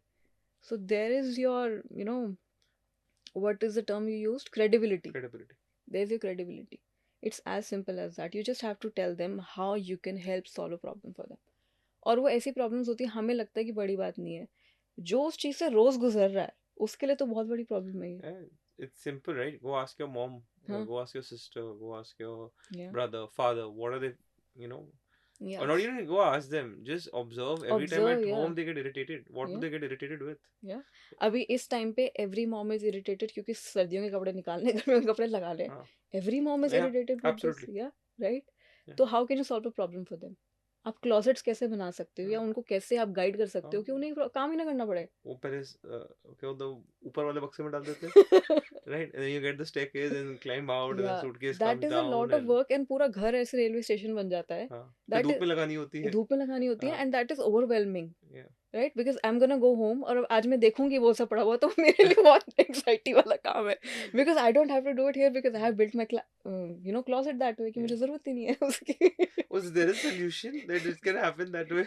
So there is your, you know, what is the term you used, credibility. Credibility. There's your credibility. It's as simple as that. You just have to tell them how you can help solve a problem for them. और वो ऐसी problems होती है हमें लगता है कि बड़ी बात नहीं है, जो उस चीज से रोज गुजर रहा है उसके लिए तो बहुत बड़ी प्रॉब्लम है ये. Yeah, it's simple, right? Go ask your mom, हाँ. go ask your sister, go ask your Yeah. brother, father. What are they, you know? Yeah. Or not even go ask them. Just observe. Every time Observe, at yeah. home they get irritated. What do Yeah. they get irritated with? Yeah. अभी इस time पे every mom is irritated क्योंकि सर्दियों के कपड़े निकालने, गर्मियों के कपड़े लगा ले. हाँ. Every mom is Yeah, irritated with this, absolutely. या राइट. Yeah. तो how can you solve a problem for them? आप क्लोजेट्स कैसे बना सकते हो या हाँ. उनको कैसे आप गाइड कर सकते हो हाँ. कि उन्हें काम ही ना करना पड़े. वो पहले क्या होता है, ऊपर वाले बक्से में डाल देते हैं, right? And then you get the staircase and climb out, and then Yeah, suitcase that comes is a down, lot of and work and पूरा घर ऐसे रेलवे स्टेशन बन जाता है. हाँ, फिर That धूप is, में लगानी होती है. धूप में लगानी होती है, हाँ. And that is overwhelming, Yeah. Right. Because I am gonna go home और आज मैं देखूंगी वो सब पड़ा हुआ, तो मेरे लिए बहुत एंग्जाइटी वाला काम है. Because I don't have to do it here because I have built my closet that way कि मुझे Yeah. जरूरत ही नहीं है उसकी. Was there a solution that it can happen that way?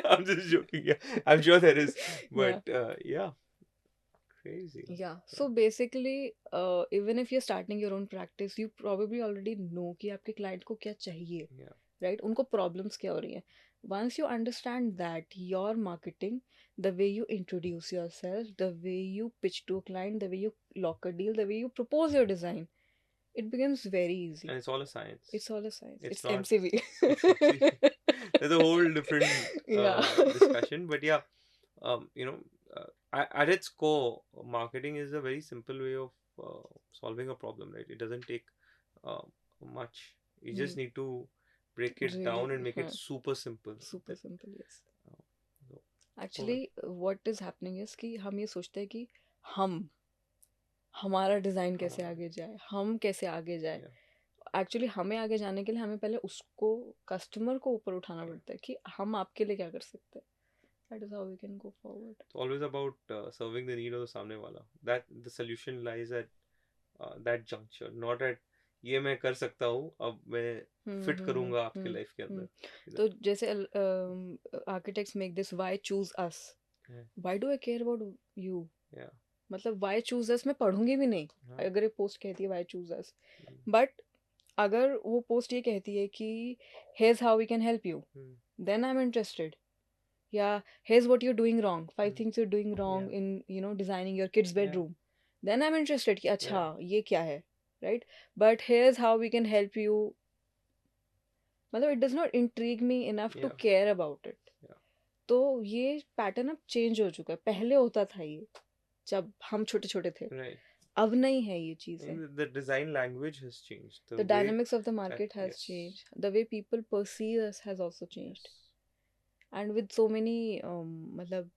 I'm just joking. Yeah, I'm sure there is, but yeah, crazy. Yeah. So basically, even if you're starting your own practice, you probably already know कि आपके client को क्या चाहिए, Yeah. right? उनको problems क्या हो रही हैं. Once you understand that, your marketing, the way you introduce yourself, the way you pitch to a client, the way you lock a deal, the way you propose your design, it becomes very easy. And it's all a science. It's all a science. It's It's not- MCV. There's a whole different Yeah. discussion, but yeah, you know, at its core, marketing is a very simple way of solving a problem, right? It doesn't take uh, much. You just need to break it Really, down and make it हाँ. super simple. Super simple, yes. So, Actually, what is happening is कि हम ये सोचते हैं कि हमारा design कैसे हाँ. आगे जाए, हम कैसे आगे जाए. Yeah. एक्चुअली हमें आगे जाने के लिए हमें पहले उसको, कस्टमर को ऊपर उठाना पड़ता है कि हम आपके लिए क्या कर सकते हैं. That is how we can go forward. It's always about serving the need of the सामने वाला. That the solution lies at that juncture, not at ये मैं कर सकता हूँ, अब मैं फिट करूँगा आपके लाइफ के अंदर. तो जैसे architects make this why choose us, why do I care about you. Yeah. मतलब व्हाई चूज अस मैं पढ़ूंगी भी नहीं हाँ. अगर ये पोस्ट कहती है व्हाई चूज अस. बट अगर वो पोस्ट ये कहती है कि here's how we can help you, then I'm interested. Yeah, here's what you're doing wrong, 5 things you're doing wrong Yeah. in, you know, designing your kid's bedroom. Then I'm interested कि अच्छा ये क्या है, right? But here's how we can help you. मतलब it does not intrigue me enough to Yeah. care about it. Yeah. तो ये pattern अब change हो चुका है. पहले होता था ये जब हम छोटे छोटे थे. Right. अब नहीं है ये चीजें. And the design language has changed. The way dynamics of the market has yes. changed. The way people perceive us has also changed. Yes. And with so many मतलब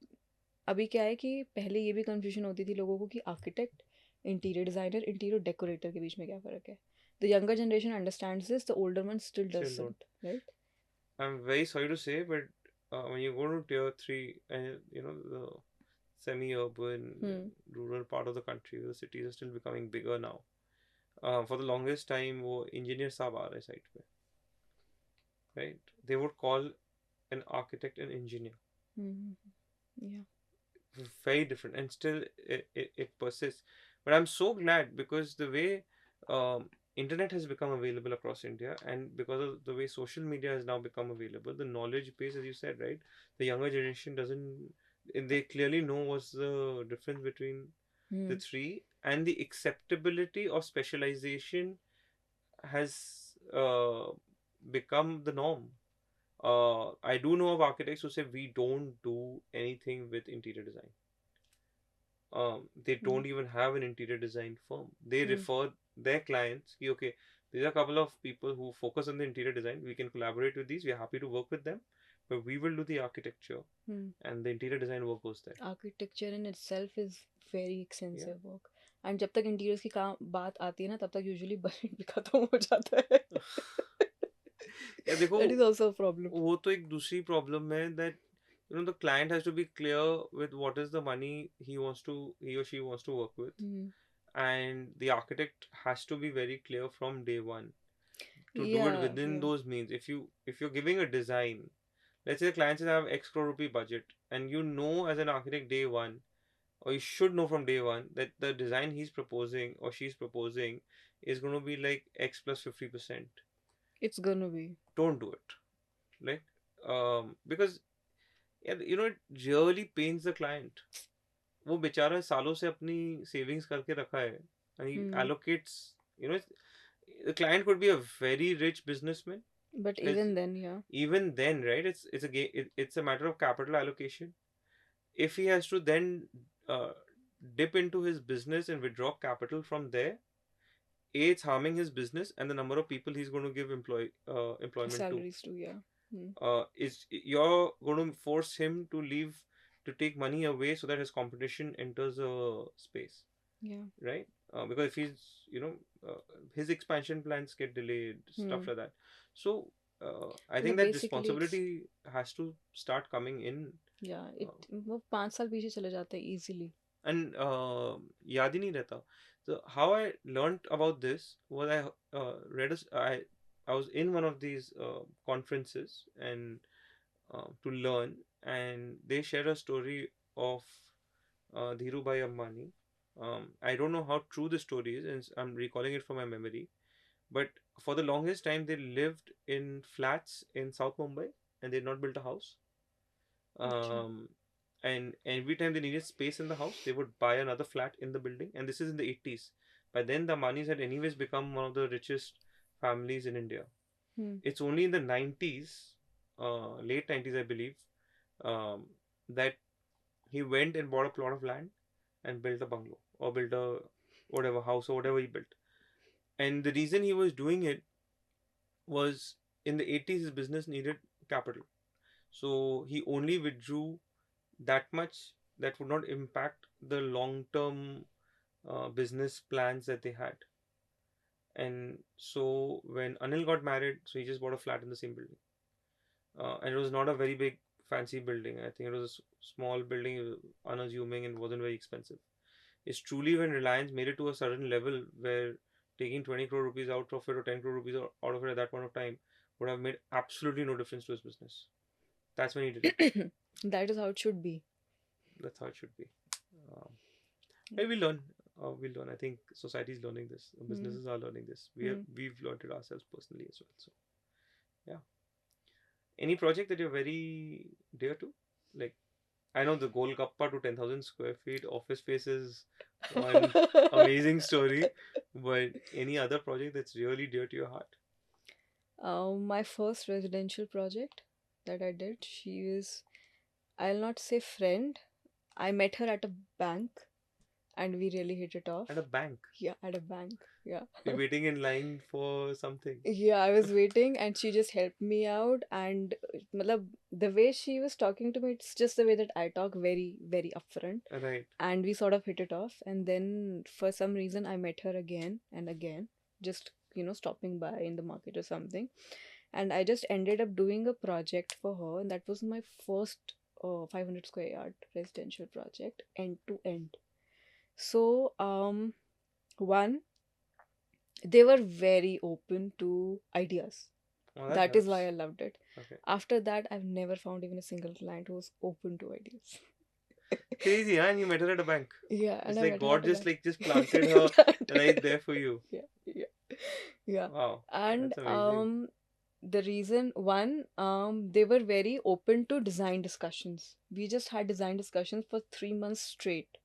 अभी क्या है कि पहले ये भी कंफ्यूजन होती थी लोगों को कि architect, interior designer, interior decorator के बीच में क्या फ़र्क है. The younger generation understands this, the older one still doesn't, right? I'm very sorry to say, but when you go to tier 3 and you know the semi-urban rural part of the country, the cities are still becoming bigger now. For the longest time वो engineer साहब आ रहे site पे, right? They would call an architect an engineer. Yeah. Very different, and still it persists. But I'm so glad because the way internet has become available across India, and because of the way social media has now become available, the knowledge base, as you said, right? The younger generation doesn't, they clearly know what's the difference between the three, and the acceptability of specialization has become the norm. I do know of architects who say we don't do anything with interior design. They Mm. don't even have an interior design firm. They Mm. refer their clients, ki, okay, there are a couple of people who focus on the interior design. We can collaborate with these. We are happy to work with them, but we will do the architecture Mm. and the interior design work goes there. Architecture in itself is very Yeah. extensive work. And जब तक interiors की काम बात आती है ना तब तक यूजुअली बजट भी खत्म हो जाता है. या देखो, That is also a problem. वो तो एक दूसरी प्रॉब्लम है that the client has to be clear with what is the money he or she wants to work with, Mm. and the architect has to be very clear from day one to do it Yeah, within yeah. those means. If you're giving a design, let's say the client says I have X crore rupee budget, and you know as an architect day one, or you should know from day one that the design he's proposing or she's proposing is going to be like X plus 50%. It's gonna be. Don't do it. Like, because yeah, it really pains the client. वो बेचारा सालों से अपनी savings करके रखा है, and he Hmm. allocates, the client could be a very rich businessman. But It's, even then, yeah. even then, right? It's a matter of capital allocation. If he has to then uh, dip into his business and withdraw capital from there, it's harming his business and the number of people he's going to give employment to. Salaries too, yeah. Hmm. Is you're going to force him to leave, to take money away so that his competition enters a space, Yeah. right? Because if he's, uh, his expansion plans get delayed, stuff Hmm. like that. So I think मतलब that basically it's, responsibility has to start coming in. yeah, it uh, वो 5 साल पीछे चले जाते हैं easily. and याद ही नहीं रहता. So how I learned about this was read I was in one of these conferences and to learn, and they shared a story of Dhirubhai Ambani. I don't know how true the story is, and I'm recalling it from my memory. But for the longest time, they lived in flats in South Mumbai, and they had not built a house. अच्छा. Um, and every time they needed space in the house, they would buy another flat in the building. And this is in the 80s. By then, the Manis had anyways become one of the richest families in India. Hmm. It's only in the 90s, late 90s, I believe, um, that he went and bought a plot of land and built a bungalow or built a whatever house or whatever he built. And the reason he was doing it was in the 80s, his business needed capital. So he only withdrew that much that would not impact the long term business plans that they had. And so when Anil got married, so he just bought a flat in the same building. And it was not a very big fancy building. I think it was a small building, unassuming, and wasn't very expensive. It's truly when Reliance made it to a certain level where taking 20 crore rupees out of it or 10 crore rupees out of it at that point of time would have made absolutely no difference to his business. That's when he did it. That is how it should be. That's how it should be. Um, Yeah. hey, we learn. We learn. I think society is learning this. Hmm. Businesses are learning this. Hmm. We've learned it ourselves personally as well. So yeah. Any project that you're very dear to? Like, I know the Gol Gappe to 10,000 square feet office space is one amazing story, but any other project that's really dear to your heart? My first residential project that I did, she is, I'll not say friend. I met her at a bank and we really hit it off. At a bank. Yeah, at a bank. Yeah. You're waiting in line for something. Yeah, I was waiting and she just helped me out. And matlab, the way she was talking to me, it's just the way that I talk, very, very upfront. Right. And we sort of hit it off. And then for some reason, I met her again and again, just, stopping by in the market or something. And I just ended up doing a project for her. And that was my first 500 square yard residential project, end to end. So, one, they were very open to ideas. Oh, that That is why helps. I loved it. Okay. After that, I've never found even a single client who was open to ideas. Crazy, huh? And you met her at a bank. Yeah, and It's I like met her God at a bank. just planted her right there for you. Yeah, yeah, yeah. Wow, And that's amazing. the reason one, they were very open to design discussions. We just had design discussions for 3 months straight.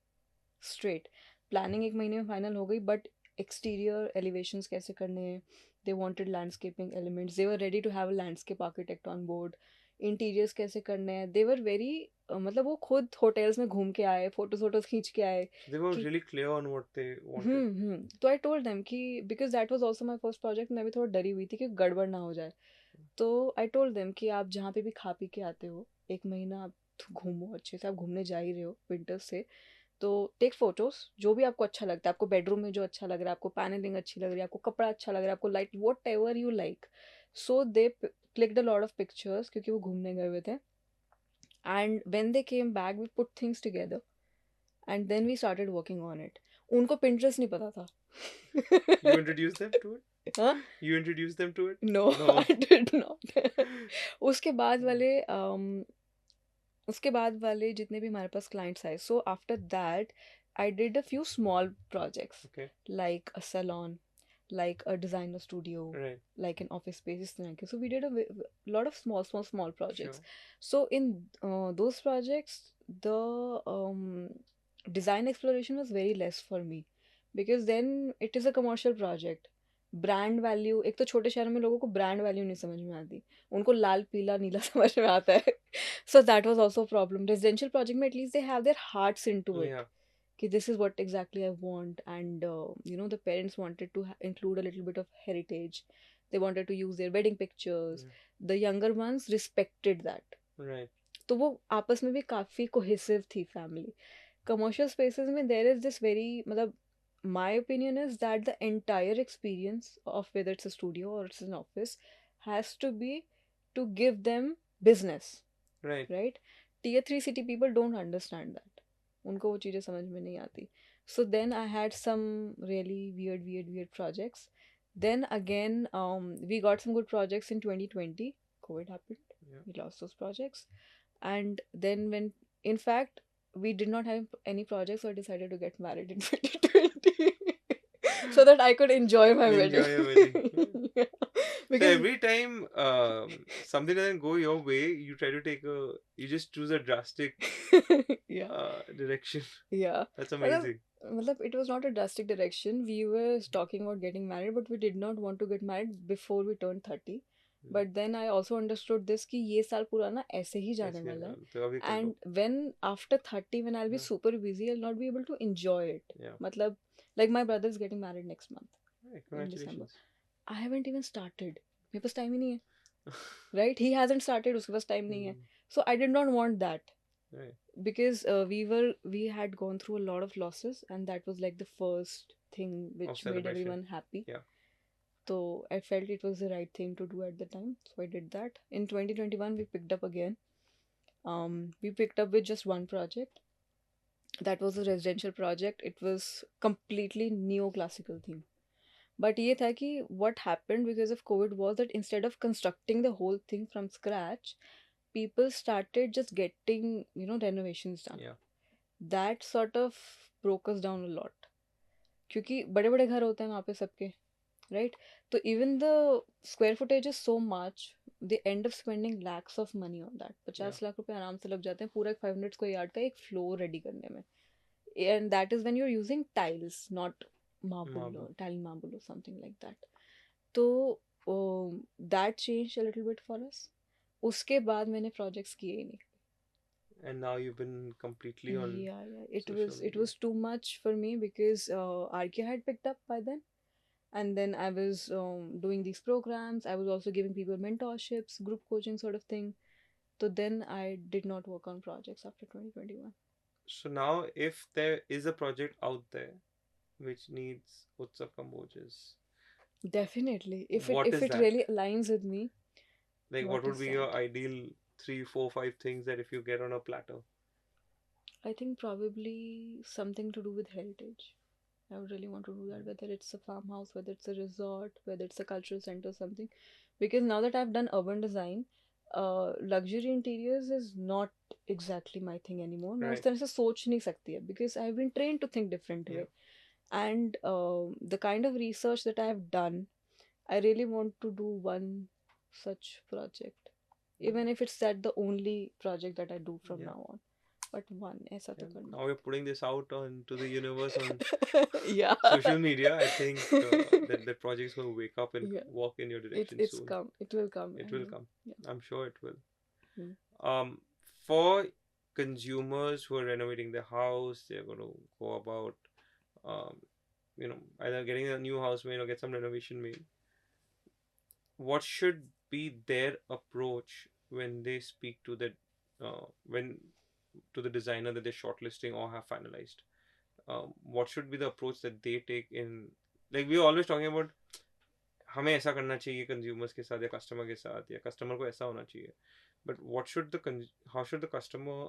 Straight. Planning एक महीने में final हो गई, but exterior elevations कैसे करने हैं, They wanted landscaping elements. They were ready to have a landscape architect on board. Interiors कैसे करने हैं, दे वर वेरी, मतलब वो खुद होटल्स में घूम के आए, फोटोज वोटोज खींच के आए So they were कि really clear on what they wanted. तो आई टोल्ड देम कि because that was also my first project, मैं भी थोड़ा डरी हुई थी कि गड़बड़ ना हो जाए. तो आई टोल्ड देम कि आप जहाँ पे भी खा पी के आते हो, एक महीना आप घूमो अच्छे से, आप घूमने जा ही रहे हो विंटर्स से, तो टेक फोटोज, जो भी आपको अच्छा लगता है, आपको बेडरूम में जो अच्छा लग रहा है, आपको पैनलिंग अच्छी लग रही है, आपको कपड़ा अच्छा लग रहा है, आपको light, whatever you like. So they clicked a lot of pictures क्योंकि वो घूमने गए हुए थे. And when they came back we put things together and then we started working on it. उनको पिंटरेस्ट नहीं पता था. You introduced them to it? हाँ. You introduced them to it? No, No. I did not. उसके बाद वाले उसके बाद वाले जितने भी हमारे पास क्लाइंट्स आए, so after that I did a few small projects Okay. Like a salon, like a designer studio, Right. like an office space, इस तरह के. So we did a lot of small projects. Sure. So in those projects, the design exploration was very less for me because then it is a commercial project. Brand value, एक तो छोटे शहरों में लोगों को ब्रांड वैल्यू नहीं समझ में आती, उनको लाल पीला नीला समझ में आता है. So that was also problem. Residential project में at least they have their hearts into it Yeah. कि this is what exactly I want, and the parents wanted to include a little bit of heritage. They wanted to use their wedding pictures. Yeah. The younger ones respected that. Right. तो वो आपस में भी काफ़ी cohesive थी family. Commercial spaces में there is this very, मतलब my opinion is that the entire experience of whether it's a studio or it's an office has to be to give them business, Right. right? Tier 3 city people don't understand that. उनको वो चीज़ें समझ में नहीं आती. So then I had some really weird projects. Then again, we got some good projects in 2020. COVID happened. Yeah. We lost those projects. And then when, in fact, we did not have any projects, so I decided to get married in 2020. So that I could enjoy my Enjoy wedding. your wedding. Yeah. So Because every time something doesn't go your way, you try to you just choose a drastic yeah. Direction. Yeah. That's मतलब amazing. मतलब it was not a drastic direction. We were talking about getting married, but we did not want to get married before we turned 30. But then I also understood this कि ये साल पूरा ना ऐसे ही जाने ऐसे वाला है. तो अभी कर लो. And when after 30, when I'll be Yeah. super busy, I'll not be able to enjoy it. Yeah. मतलब like my brother is getting married next month Right, in December. congratulations. I haven't even started. मेरे पास time ही नहीं है. Right? He hasn't started. उसके पास time नहीं है. So I did not want that. Right. Because we had gone through a lot of losses, and that was like the first thing which made celebration. everyone happy. Yeah. So I felt it was the right thing to do at the time, so I did that. In 2021 we picked up again. We picked up with just one project. That was a residential project. It was completely neoclassical theme. But ये था कि what happened because of COVID was that instead of constructing the whole thing from scratch, people started just getting renovations done. Yeah. That sort of broke us down a lot. क्योंकि बड़े बड़े घर होते हैं वहाँ पे सबके, right? तो even the square footage is so much, they end up spending lakhs of money on that. 50 lakh रुपए आराम से लग जाते हैं पूरा एक 500 square yard का एक floor ready करने में. And that is when you're using tiles, not marble or tile marble or something like that. तो that changed a little bit for us. उसके बाद मैंने projects किए ही नहीं. And now you've been completely on. Yeah. It social was too much for me because Archea had picked up by then, and then I was doing these programs. I was also giving people mentorships, group coaching sort of thing. So then I did not work on projects after 2021. So now, if there is a project out there which needs Utsav Kamboj's, Definitely, if What it is if it that? really aligns with me, like What what would is be your that? ideal 3, 4, 5 things that if you get on a platter? I think probably something to do with heritage. I would really want to do that, whether it's a farmhouse, whether it's a resort, whether it's a cultural center, something. Because now that I've done urban design, luxury interiors is not exactly my thing anymore. मैं उस Right. तरह से सोच नहीं सकती है because I've been trained to think different way. Yeah. And the kind of research that I have done, I really want to do one such project, even if it's that the only project that I do from Yeah. now on. but one ऐसा तो Yeah. करना Now we're putting this out into the universe on yeah social media. I think that project's going to wake up and yeah walk in your direction it's soon. come, it will come, It I will know. come. Yeah. I'm sure it will. Hmm. For consumers who are renovating their house, they're going to go about, um, either getting a new house made or get some renovation made. What should be their approach when they speak to when to the designer that they're shortlisting or have finalized? What should be the approach that they take in, like we're always talking about हमें ऐसा करना चाहिए consumers के साथ या customer के साथ या customer को ऐसा होना चाहिए, but how should the customer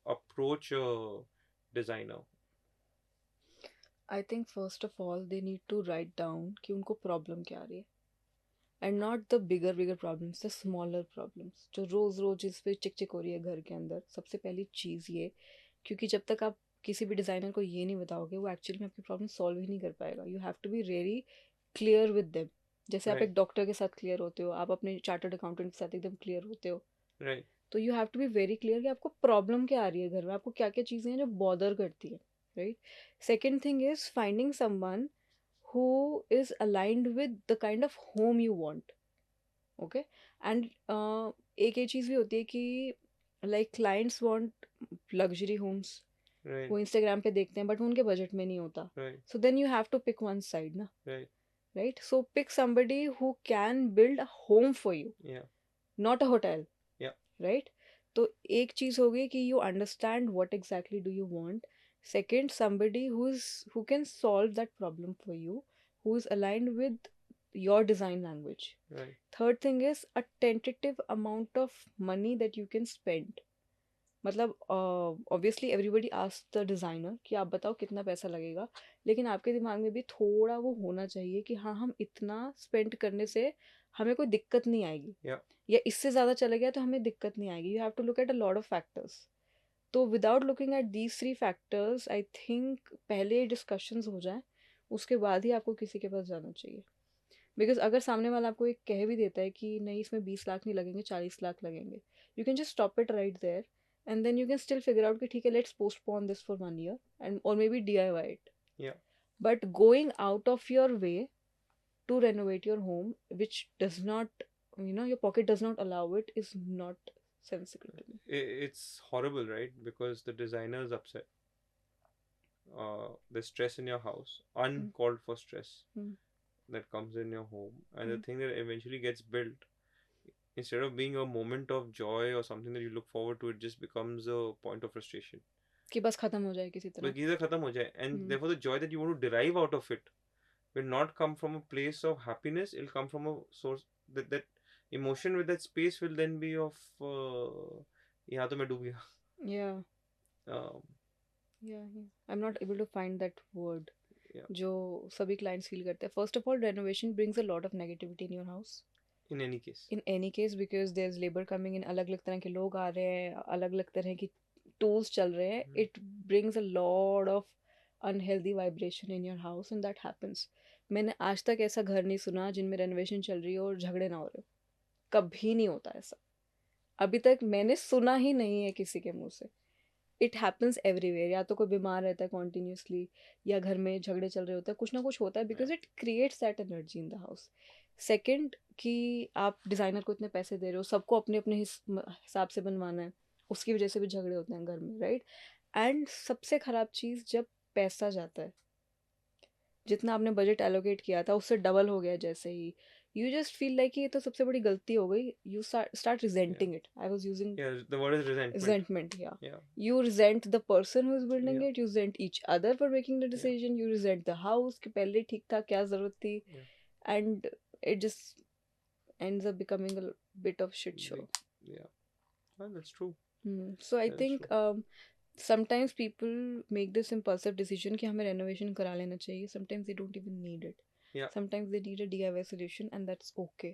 approach a designer? I think first of all they need to write down कि उनको problem क्या आ रही है, and not the bigger problems, the smaller problems जो रोज रोज इस पे चिक चिक हो रही है घर के अंदर. सबसे पहली चीज़ ये, क्योंकि जब तक आप किसी भी डिज़ाइनर को ये नहीं बताओगे वो एक्चुअली में आपकी प्रॉब्लम सॉल्व ही नहीं कर पाएगा. You have to be really clear with them. जैसे आप Right, एक डॉक्टर के साथ क्लियर होते हो, आप अपने चार्टर्ड अकाउंटेंट के साथ एकदम क्लियर होते हो. right, तो you have to be very clear कि आपको प्रॉब्लम क्या आ रही है घर में, आपको क्या क्या चीज़ें हैं जो बॉदर करती है. Right. Second thing is finding someone who is aligned with the kind of home you want. Okay. And एक ये चीज़ भी होती है कि like clients want luxury homes, right, वो इंस्टाग्राम पे देखते हैं बट वो उनके बजट में नहीं होता. right, so then you have to pick one side ना. right. Right. So pick somebody who can build a home for you, Yeah, not a hotel. yeah, right. तो एक चीज़ हो गई कि you understand what exactly do you want. Second, somebody who can solve that problem for you, who is aligned with your design language. right, Third thing is a tentative amount of money that you can spend. मतलब obviously everybody ask the designer कि आप बताओ कितना पैसा लगेगा, लेकिन आपके दिमाग में भी थोड़ा वो होना चाहिए कि हाँ हम इतना स्पेंड करने से हमें कोई दिक्कत नहीं आएगी, yeah, या इससे ज़्यादा चला गया तो हमें दिक्कत नहीं आएगी. You have to look at a lot of factors. तो without looking at these three factors I think पहले डिस्कशंस हो जाए, उसके बाद ही आपको किसी के पास जाना चाहिए. बिकॉज अगर सामने वाला आपको एक कह भी देता है कि नहीं इसमें 20 लाख नहीं लगेंगे 40 लाख लगेंगे, you can just stop it right there and then you can still figure out कि ठीक है let's postpone this for 1 year एंड और मे बी DIY इट. yeah. But going out of your way to renovate your home which does not, your pocket does not allow it, is not sensible to me. It's horrible, right? Because the designer is upset. The stress in your house, uncalled for stress Mm. that comes in your home, and the Mm. thing that eventually gets built, instead of being a moment of joy or something that you look forward to, it just becomes a point of frustration. कि बस खत्म हो जाए किसी तरह. But either khatam ho jaye, and Mm. therefore the joy that you want to derive out of it will not come from a place of happiness. It'll come from a source that emotion with that space will then be of यहाँ तो मैं डूब गया. Yeah. Um, Yeah. I'm not able to find that word. Yeah. जो सभी clients feel करते हैं. First of all, renovation brings a lot of negativity in your house. in any case. In any case, because there's labor coming in, अलग अलग तरह के लोग आ रहे हैं, अलग अलग तरह की tools चल रहे हैं. It brings a lot of unhealthy vibration in your house and that happens. मैंने आज तक ऐसा घर नहीं सुना जिनमें renovation चल रही हो और झगड़े ना हो रहे हो. कभी नहीं होता ऐसा. अभी तक मैंने सुना ही नहीं है किसी के मुंह से. It happens everywhere. या तो कोई बीमार रहता है कॉन्टीन्यूसली, या घर में झगड़े चल रहे होते हैं, कुछ ना कुछ होता है, because it creates that energy in the house. Second, कि आप डिज़ाइनर को इतने पैसे दे रहे हो, सबको अपने अपने हिसाब से बनवाना है, उसकी वजह से भी झगड़े होते हैं घर में. राइट. एंड सबसे ख़राब चीज़ जब पैसा जाता है, जितना आपने बजट एलोकेट किया था उससे डबल हो गया जैसे ही, you just feel like ये तो सबसे बड़ी गलती हो गई. You start resenting it. I was using The word is resentment. resentment. Yeah. Yeah. You resent the person who is building Yeah. it. You resent each other for making the decision. You resent the house कि पहले ठीक था, क्या ज़रूरत थी. Yeah. And it just ends up becoming a bit of shit show. Yeah. Well, that's true. So I That is think sometimes people make this impulsive decision कि हमें renovation करा लेना चाहिए. Sometimes they don't even need it. Yeah. Sometimes they need a DIY solution and that's okay.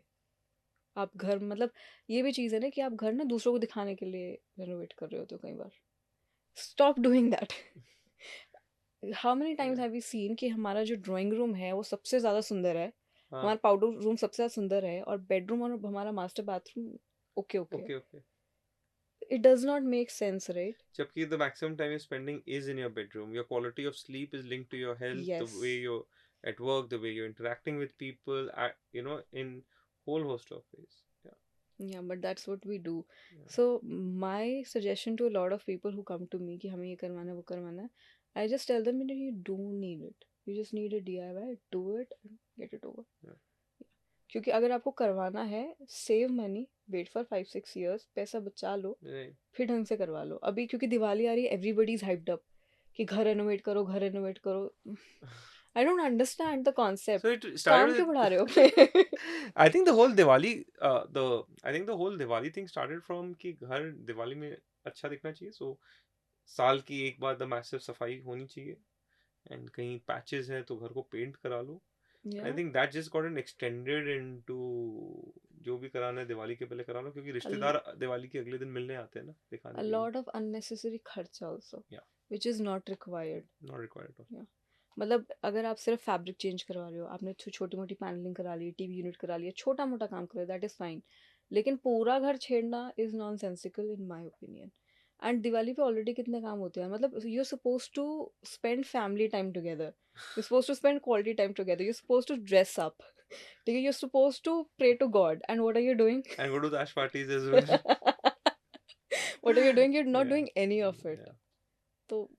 आप घर, मतलब ये भी चीज़ है ना कि आप घर ना दूसरों को दिखाने के लिए रेनोवेट कर रहे हो तो कई बार. Stop doing that. How many times have we seen कि हमारा जो ड्राइंग रूम है वो सबसे ज़्यादा सुंदर है, हमारा पाउडर रूम सबसे ज़्यादा सुंदर है, और बेडरूम और हमारा master bathroom okay. Okay. it does not make sense, right? जबकि the maximum time you're spending is in your bedroom. Your quality of sleep is linked to your health, the way Yes. you're at work, the way you're interacting with people, in whole host of ways. Yeah. Yeah, but that's what we do. Yeah. So my suggestion to a lot of people who come to me कि हमें ये करवाना है वो करवाना है, I just tell them that you don't need it. You just need a DIY, do it and get it over. Yeah. क्योंकि अगर आपको करवाना है, save money, wait for 5-6 years, पैसा बचा लो, Right. फिर ढंग से करवा लो. अभी क्योंकि दिवाली आ रही है, एवरीबडी इज हाइप्ड अप कि घर रेनोवेट करो, घर रेनोवेट करो. आई don't understand the So concept. it started काम with क्यों बढ़ा रहे हो अपने? I think the whole Diwali, I think the whole Diwali thing started from कि घर दिवाली में अच्छा दिखना चाहिए. So साल की एक बार the massive सफाई होनी चाहिए. And कहीं patches हैं तो घर को पेंट करा लो. I Yeah. think that just gotten extended into जो भी कराना है दिवाली के पहले करा लो, क्योंकि रिश्तेदार दिवाली के अगले दिन मिलने आते हैं ना, दिखाने A के लिए. lot of unnecessary खर्चा also, Yeah. which is not required. Not required at all. Yeah. मतलब अगर आप सिर्फ फैब्रिक चेंज करवा रहे हो, आपने छोटी मोटी पैनलिंग करा ली, टीवी यूनिट करा लिया, छोटा मोटा काम करो, दैट इज़ फाइन. लेकिन पूरा घर छेड़ना is nonsensical in my opinion. And Diwali पे ऑलरेडी कितने काम होते हैं. मतलब you are suppose to spend family time together, you suppose to spend quality time together, you suppose to dress up, ठीक है, you suppose to pray to God, and what are you doing? And go to the ash parties as well. What are you doing? You are not Yeah. Doing any of it. Yeah. तो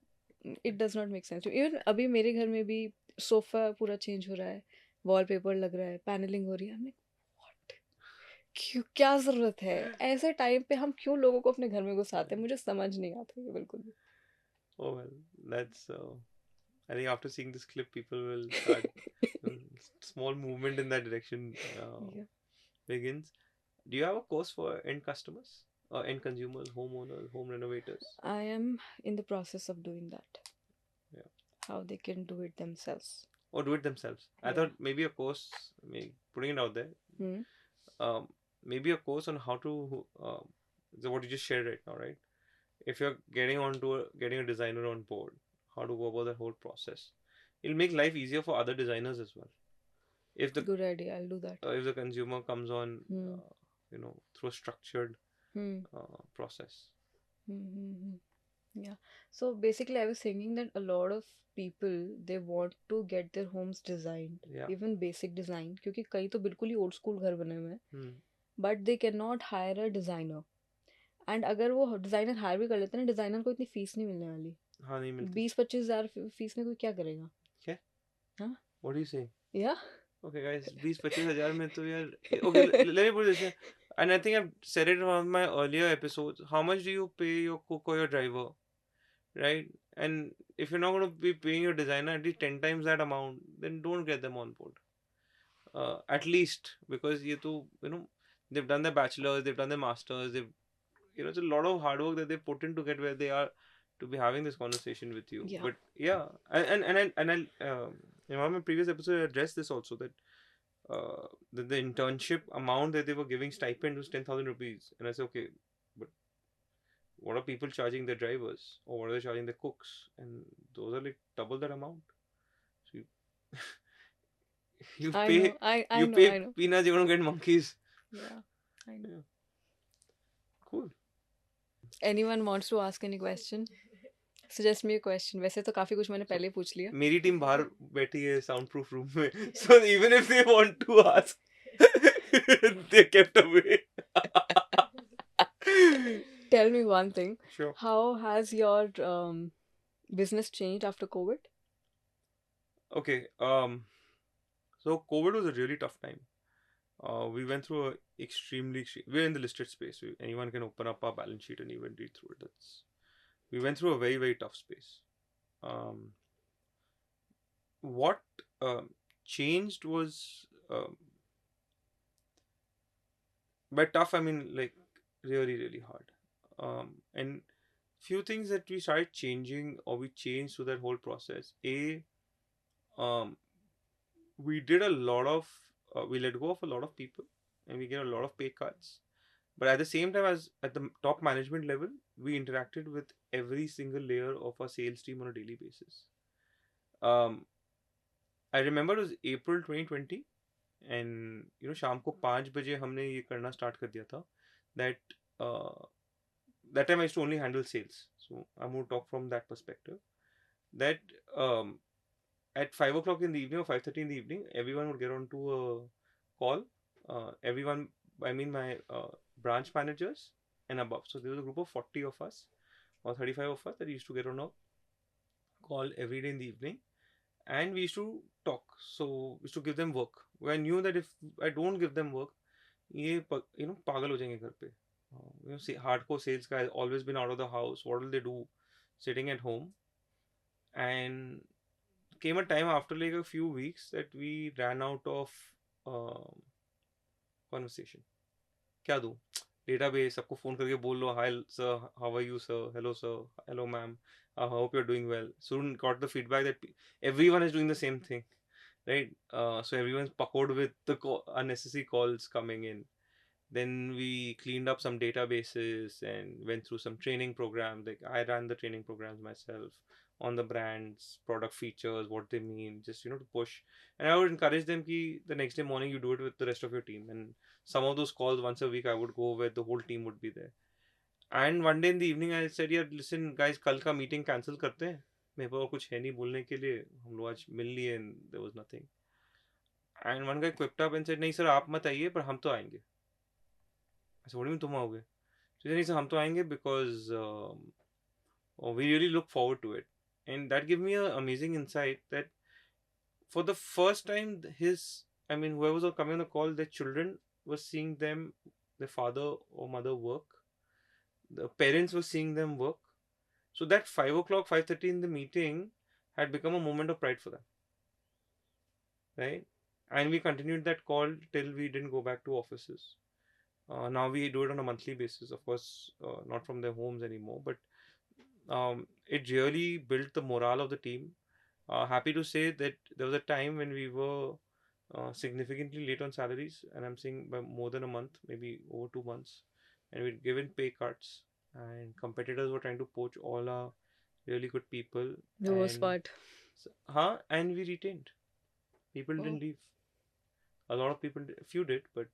it does not make sense. Even अभी मेरे घर में भी sofa पूरा change हो रहा है, वॉलपेपर लग रहा है, पैनलिंग हो रही है. मैं व्हाट, क्यों, क्या जरूरत है? ऐसे टाइम पे हम क्यों लोगों को अपने घर में घुसाते हैं? मुझे समझ नहीं आता ये बिल्कुल भी. Oh well, that's. I think after seeing this clip, people will start small movement in that direction Yeah. begins. Do you have a course for end customers, end consumers, homeowners, home renovators? I am in the process of doing that. Yeah. How they can do it themselves. Or do it themselves? I Yeah. thought maybe a course, putting it out there, Hmm. maybe a course on how to, so what you just shared right now, right? If you're getting a designer on board, how to go about that whole process. It'll make life easier for other designers as well. If the Good idea. I'll do that. if the consumer comes on, Hmm. through a structured Hmm. process. Hmm. Yeah. So basically, I was thinking that a lot of people, they want to get their homes designed, Yeah. even basic design, क्योंकि कई तो बिल्कुल ही old school घर बने हुए हैं, Hmm. But they can not hire a designer. And अगर वो डिजाइनर हायर भी कर लेते हैं ना, डिजाइनर को इतनी फीस नहीं मिलने वाली. हाँ, नहीं मिलती. 20-25 हजार फीस में कोई क्या करेगा? क्या? हाँ. What do you say? Yeah. Okay, guys, 20-25 हजार में तो यार. Okay, let me put it this way. And I think I've said it in one of my earlier episodes. How much do you pay your cook or your driver, right? And if you're not going to be paying your designer at least 10 times that amount, then don't get them on board. At least, because they've done their bachelor's, they've done their master's, it's a lot of hard work that they put in to get where they are to be having this conversation with you. Yeah. But yeah, in one of my previous episodes, I addressed this also, that the internship amount that they were giving stipend was 10,000 rupees, and I said, okay, but what are people charging their drivers, or what are they charging their cooks? And those are like double that amount. So you I pay know. I you know. pay I know. peanuts, you're gonna get monkeys. Yeah. I know. Yeah. Cool. Anyone wants to ask any question? Suggest me a question. वैसे तो काफी कुछ मैंने पहले ही पूछ लिया. मेरी team बाहर बैठी है साउंड प्रूफ रूम में, so even if they want to ask, they kept away. Tell me one thing. Sure. How has your business changed after COVID? Okay. So COVID was a really tough time. We went through we're in the listed space. Anyone can open up our balance sheet and even read through it. We went through a very, very tough space. What changed was, by tough I mean like really, really hard. And few things that we started changing, or we changed through that whole process. We did a lot of, we let go of a lot of people, and we get a lot of pay cuts. But at the same time, as at the top management level, we interacted with every single layer of our sales team on a daily basis. I remember it was April 2020, and शाम को 5 बजे हमने ये करना start कर दिया था, that that time I used to only handle sales. So I'm going to talk from that perspective. That at 5 o'clock in the evening or 5:30 in the evening, everyone would get onto a call. Everyone, I mean my branch managers and above. So there was a group of 40 of us or 35 of us that used to get on a call every day in the evening, and we used to talk. So we used to give them work. I knew that if I don't give them work, ये पागल हो जाएंगे घर पे. Hardcore sales guy always been out of the house. What will they do sitting at home? And came a time after like a few weeks that we ran out of um conversation. क्या दूँ? Database, सबको phone करके बोल लो, hi sir, how are you sir, hello sir, hello ma'am, I hope you're doing well. Soon got the feedback that everyone is doing the same thing, right? So everyone's puckered with the unnecessary calls coming in. Then we cleaned up some databases and went through some training programs. Like I ran the training programs myself on the brands, product features, what they mean, just to push. And I would encourage them ki the next day morning you do it with the rest of your team. And some of those calls once a week I would go where the whole team would be there. And one day in the evening I said, यार listen guys, कल का meeting cancel करते हैं. मेरे पास और कुछ है नहीं बोलने के लिए. हम लोग आज मिल लिए and there was nothing. And one guy quipped up and said, नहीं सर आप मत आइए पर हम तो आएंगे. I said, what do you mean तुम आओगे? So he said, हम तो आएंगे because we really look forward to it. And that gave me an amazing insight that for the first time, whoever was coming on the call, their children were seeing them, their father or mother work. The parents were seeing them work. So that 5 o'clock, 5:30 in the meeting had become a moment of pride for them, right? And we continued that call till we didn't go back to offices. Now we do it on a monthly basis, of course, not from their homes anymore, but it really built the morale of the team. Happy to say that there was a time when we were significantly late on salaries, and I'm saying by more than a month, maybe over 2 months, and we'd given pay cuts, and competitors were trying to poach all our really good people, The worst and part. and we retained. People Oh. didn't leave. A lot of people, few did, but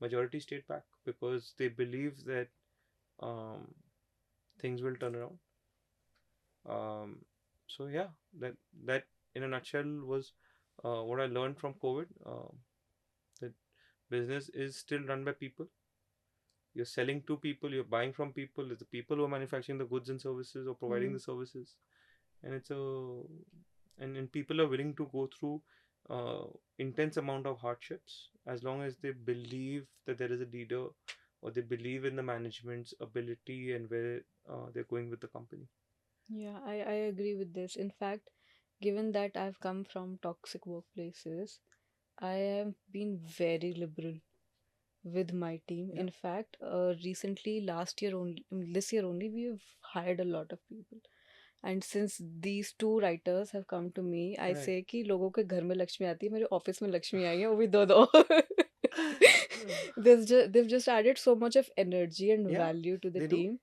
majority stayed back because they believe that um, things will turn around. So yeah, that in a nutshell was what I learned from COVID. That business is still run by people. You're selling to people. You're buying from people. It's the people who are manufacturing the goods and services or providing Hmm. the services, and and people are willing to go through uh, intense amount of hardships as long as they believe that there is a leader or they believe in the management's ability and where they're going with the company. Yeah, I agree with this. In fact, given that I've come from toxic workplaces, I have been very liberal with my team. Yeah, In fact, recently, last year only, this year only, we've hired a lot of people. And since these two writers have come to me, I right. say कि लोगों के घर में लक्ष्मी आती है, मेरे office में लक्ष्मी आई है, वो भी दो दो. They've just added so much of energy and Yeah, value to the they do. team.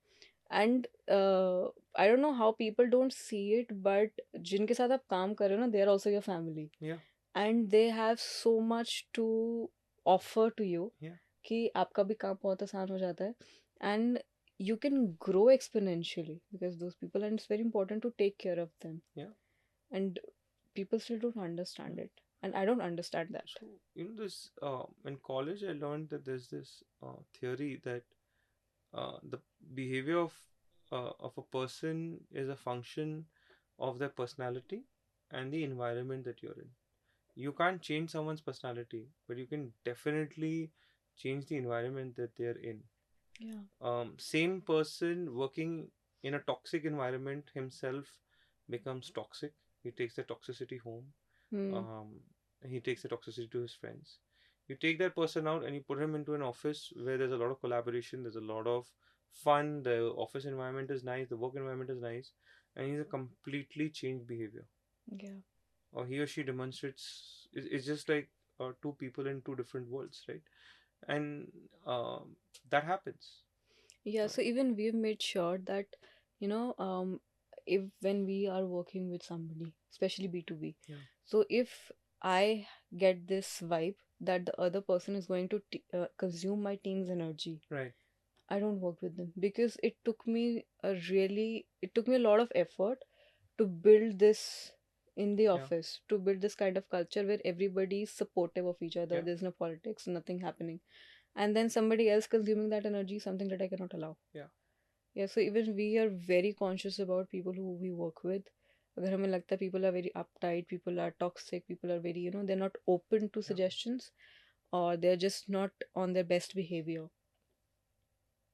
And I don't know how people don't see it, but जिनके साथ आप काम कर रहे हो ना, they are also your family. Yeah, And they have so much to offer to you yeah, कि आपका भी काम बहुत आसान हो जाता है. And you can grow exponentially because those people, and it's very important to take care of them. yeah, And people still don't yeah. understand it, and I don't understand that. So this in college, I learned that there's this theory that the behavior of a person is a function of their personality and the environment that you're in. You can't change someone's personality, but you can definitely change the environment that they're in. Yeah. Same person working in a toxic environment himself becomes toxic. He takes the toxicity home. Hmm. um, he takes the toxicity to his friends. You take that person out and you put him into an office where there's a lot of collaboration, there's a lot of fun, the office environment is nice, the work environment is nice, and he's a completely changed behavior. Yeah. Or he or she demonstrates, it's just like two people in two different worlds, right? And that happens. Yeah, Uh, so even we've made sure that, you know, if when we are working with somebody, especially B2B, yeah, so if I get this vibe that the other person is going to consume my team's energy, right. I don't work with them because it took me a lot of effort to build this in the office, to build this kind of culture where everybody is supportive of each other. There's no politics, nothing happening. And then somebody else consuming that energy, something that I cannot allow. Yeah, so even we are very conscious about people who we work with. अगर हमें लगता है people are very uptight, people are toxic, people are very, they're not open to suggestions, or they're just not on their best behavior.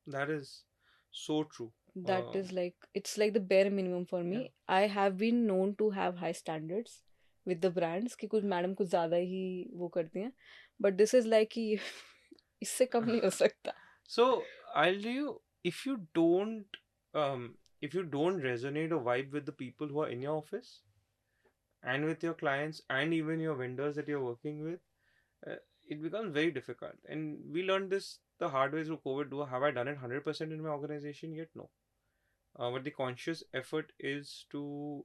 That is so true. That is like, it's like the bare minimum for me. I have been known to have high standards with the brands कि कुछ madam कुछ ज़्यादा ही वो करती हैं, but this is like कि इससे कम नहीं हो सकता. So I'll tell you, if you don't resonate or vibe with the people who are in your office and with your clients and even your vendors that you're working with, it becomes very difficult. And we learned this the hard way through COVID. Have I done it 100% in my organization yet? No. But the conscious effort is to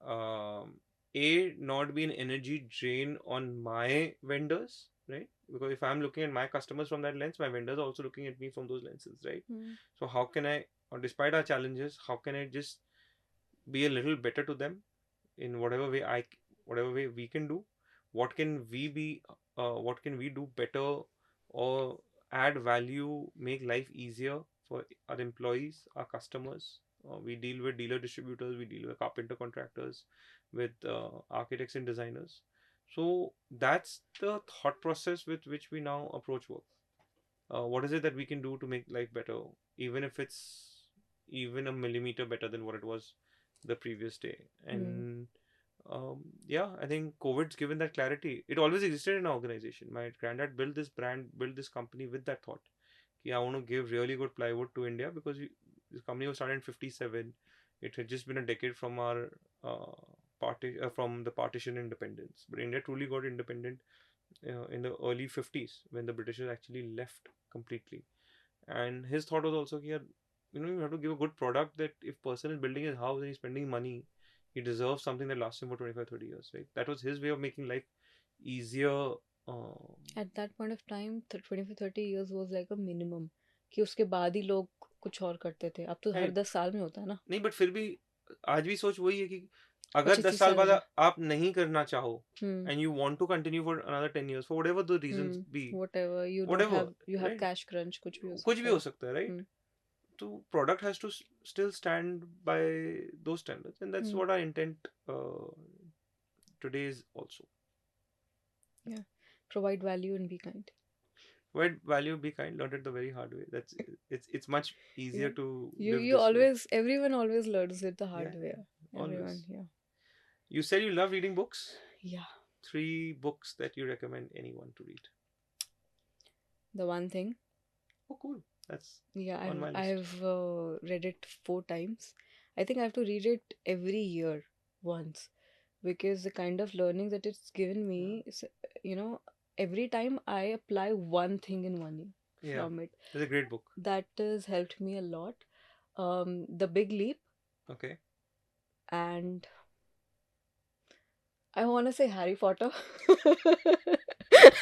not be an energy drain on my vendors, right? Because if I'm looking at my customers from that lens, my vendors are also looking at me from those lenses, right? So how can I, or despite our challenges, how can I just be a little better to them in whatever way we can do? What can we be? What can we do better, or add value, make life easier for our employees, our customers? We deal with dealer distributors, we deal with carpenter contractors, with architects and designers. So that's the thought process with which we now approach work. What is it that we can do to make life better, even if it's even a millimeter better than what it was the previous day? And I think COVID's given that clarity. It always existed in our organization. My granddad built this brand, built this company with that thought. I want to give really good plywood to India because this company was started in 57. It had just been a decade from our from the partition independence. But India truly got independent in the early 50s when the Britishers actually left completely. And his thought was also here, you have to give a good product that if person is building his house and he's spending money, he deserves something that lasts him for 25-30 years, right? That was his way of making life easier. At that point of time 25-30 years was like a minimum कि उसके बाद ही लोग कुछ और करते थे. अब तो हर 10 साल में होता है ना. नहीं, बट फिर भी आज भी सोच वही है कि अगर 10 साल बाद आप नहीं करना चाहो and you want to continue for another 10 years for whatever the reasons be, whatever you don't have, you have cash crunch, कुछ भी हो सकता है, right? So product has to still stand by those standards, and that's what our intent today is also. Provide value and be kind. Provide value, be kind. Learned it the very hard way. That's it's much easier to you always way. Everyone always learns it the hard way. Everyone. You said you love reading books. Yeah. 3 books that you recommend anyone to read. The One Thing. Oh, cool. That's I've read it 4 times. I think I have to read it every year once, because the kind of learning that it's given me is, every time I apply one thing in 1 year from it. It's a great book. That has helped me a lot. The Big Leap. Okay. And I want to say Harry Potter.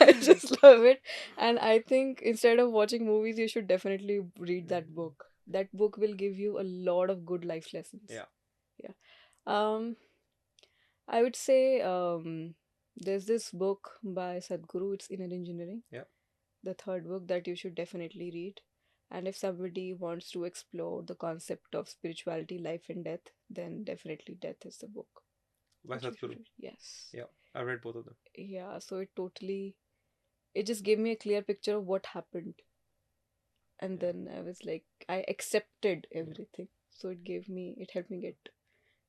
I just love it. And I think instead of watching movies, you should definitely read that book. That book will give you a lot of good life lessons. Yeah. I would say there's this book by Sadhguru. It's Inner Engineering. Yeah. The 3rd book that you should definitely read. And if somebody wants to explore the concept of spirituality, life and death, then definitely Death is the book. By Sadhguru. Yes. Yeah, I read both of them. Yeah, so it just gave me a clear picture of what happened. And then I was like, I accepted everything. So it helped me get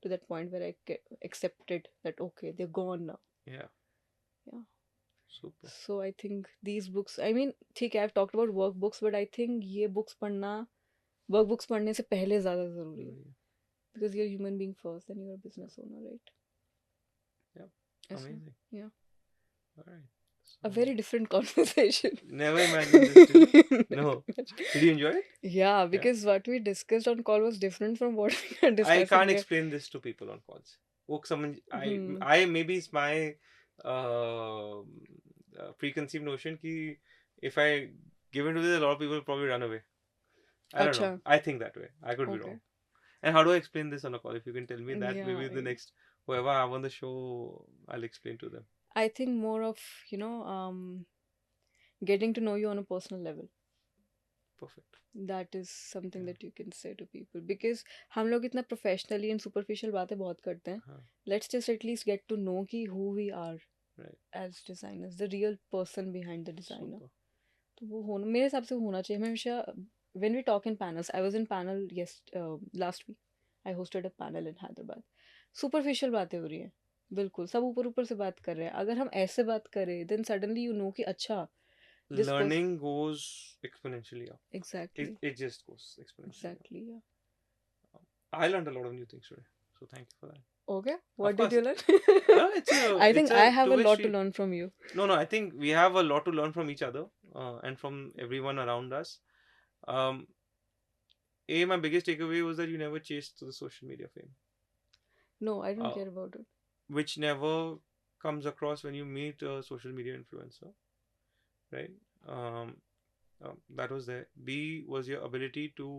to that point where I accepted that, okay, they're gone now. Yeah. Super. So I think these books, I mean, ठीक है, I've talked about workbooks, but I think ये books पढ़ना, workbooks पढ़ने से पहले ज़्यादा ज़रूरी है. Because you're a human being first, then you're a business owner, right? Yeah. Amazing. Yeah. All right. So a very different conversation. Never imagined this. Did you? No. Did you enjoy it? Yeah, because what we discussed on call was different from what we are discussing. I can't explain this to people on calls. I maybe it's my preconceived notion कि if I give into this, a lot of people will probably run away. I don't know. Acha. I think that way. I could be Okay. wrong. And how do I explain this on a call? If you can tell me that, Yeah. maybe the next whoever I have on the show, I'll explain to them. I think more of, getting to know you on a personal level. Perfect. That is something Yeah. that you can say to people. Because हम लोग इतना professionally and superficial बातें बहुत करते हैं. हाँ. Let's just at least get to know कि who we are Right. as designers, the real person behind the designer. Super. तो वो होना मेरे हिसाब से होना चाहिए. मैं हमेशा when we talk in panels, I was in panel last week. I hosted a panel in Hyderabad. Superficial बातें हो रही हैं. बिल्कुल सब ऊपर ऊपर से बात कर रहे हैं. अगर हम ऐसे बात करें then suddenly you know कि अच्छा this person Learning goes exponentially up. exactly It just goes exponentially up. exactly yeah. I learned a lot of new things today. So thank you for that. Okay, what Of did course. you learn? I It's think a I have a two-way lot to street. learn from you. No, I think we have a lot to learn from each other and from everyone around us. Um, my biggest takeaway was that you never chased the social media fame, No, I don't uh, care about it. which never comes across when you meet a social media influencer, right? Um, that was there. B was your ability to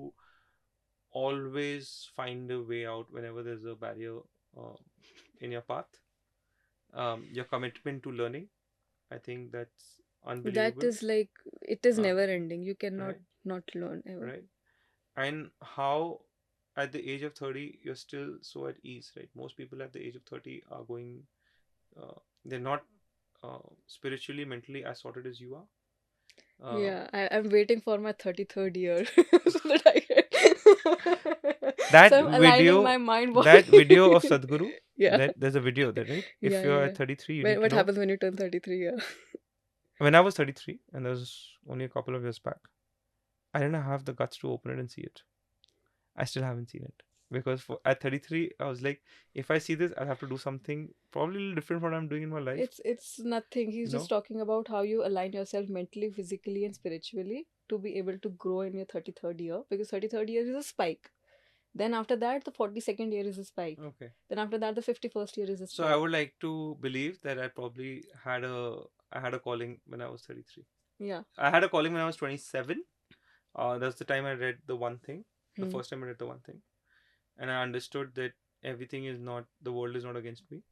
always find a way out whenever there's a barrier uh, in your path. Your commitment to learning, I think that's That unbelievable. is like it is Uh, never ending. You cannot right, not learn ever. right. And how at the age of 30 you're still so at ease, right? Most people at the age of 30 are going they're not spiritually, mentally as sorted as you are. Yeah, I'm waiting for my 33rd year so that I can. That So I'm aligning my video, mind that body. video of Sadhguru, Yeah, that there's a video there, right? If yeah, you're yeah, at yeah. 33, you When, need to what know. happens when you turn 33? Yeah. When I was 33, and that was only a couple of years back, I didn't have the guts to open it and see it. I still haven't seen it. Because at 33, I was like, if I see this, I'll have to do something probably a little different from what I'm doing in my life. It's nothing. He's just talking about how you align yourself mentally, physically, and spiritually to be able to grow in your 33rd year. Because 33rd year is a spike. Then after that, the 42nd year is a spike. Okay. Then after that, the 51st year is a So spike. I would like to believe that I had a calling when I was 33. Yeah. I had a calling when I was 27. That's the time I read the one thing. The Hmm. first time I read the one thing. And I understood that the world is not against me.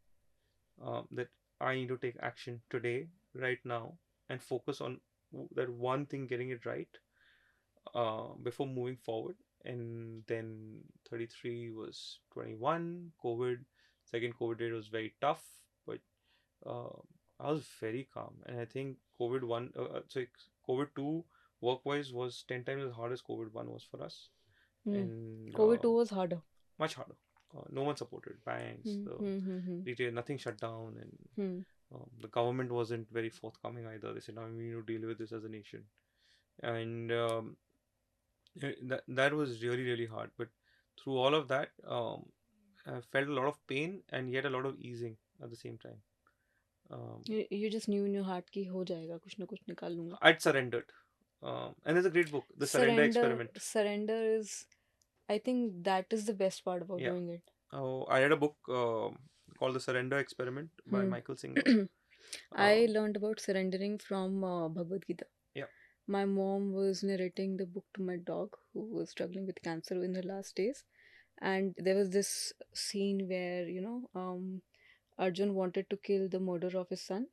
That I need to take action today, right now, and focus on that one thing, getting it right before moving forward. And then 33 was 21, COVID. Second COVID rate was very tough, but uh, I was very calm. And I think COVID 2 work wise was 10 times as hard as COVID 1 was for us. And COVID 2 was harder. much harder. No one supported banks, the retail, nothing shut down, and the government wasn't very forthcoming either. They said, "No, we need to deal with this as a nation," and that was really really hard. But through all of that, I felt a lot of pain and yet a lot of easing at the same time. You just knew in your heart कि हो जाएगा कुछ ना कुछ निकाल लूँगा. I'd surrendered, and there's a great book, The Surrender Experiment. Surrender is, I think that is the best part about doing it. Oh, I read a book called The Surrender Experiment by Michael Singer. I learned about surrendering from Bhagavad Gita. Yeah. My mom was narrating the book to my dog who was struggling with cancer in her last days. And there was this scene where, Arjun wanted to kill the murderer of his son.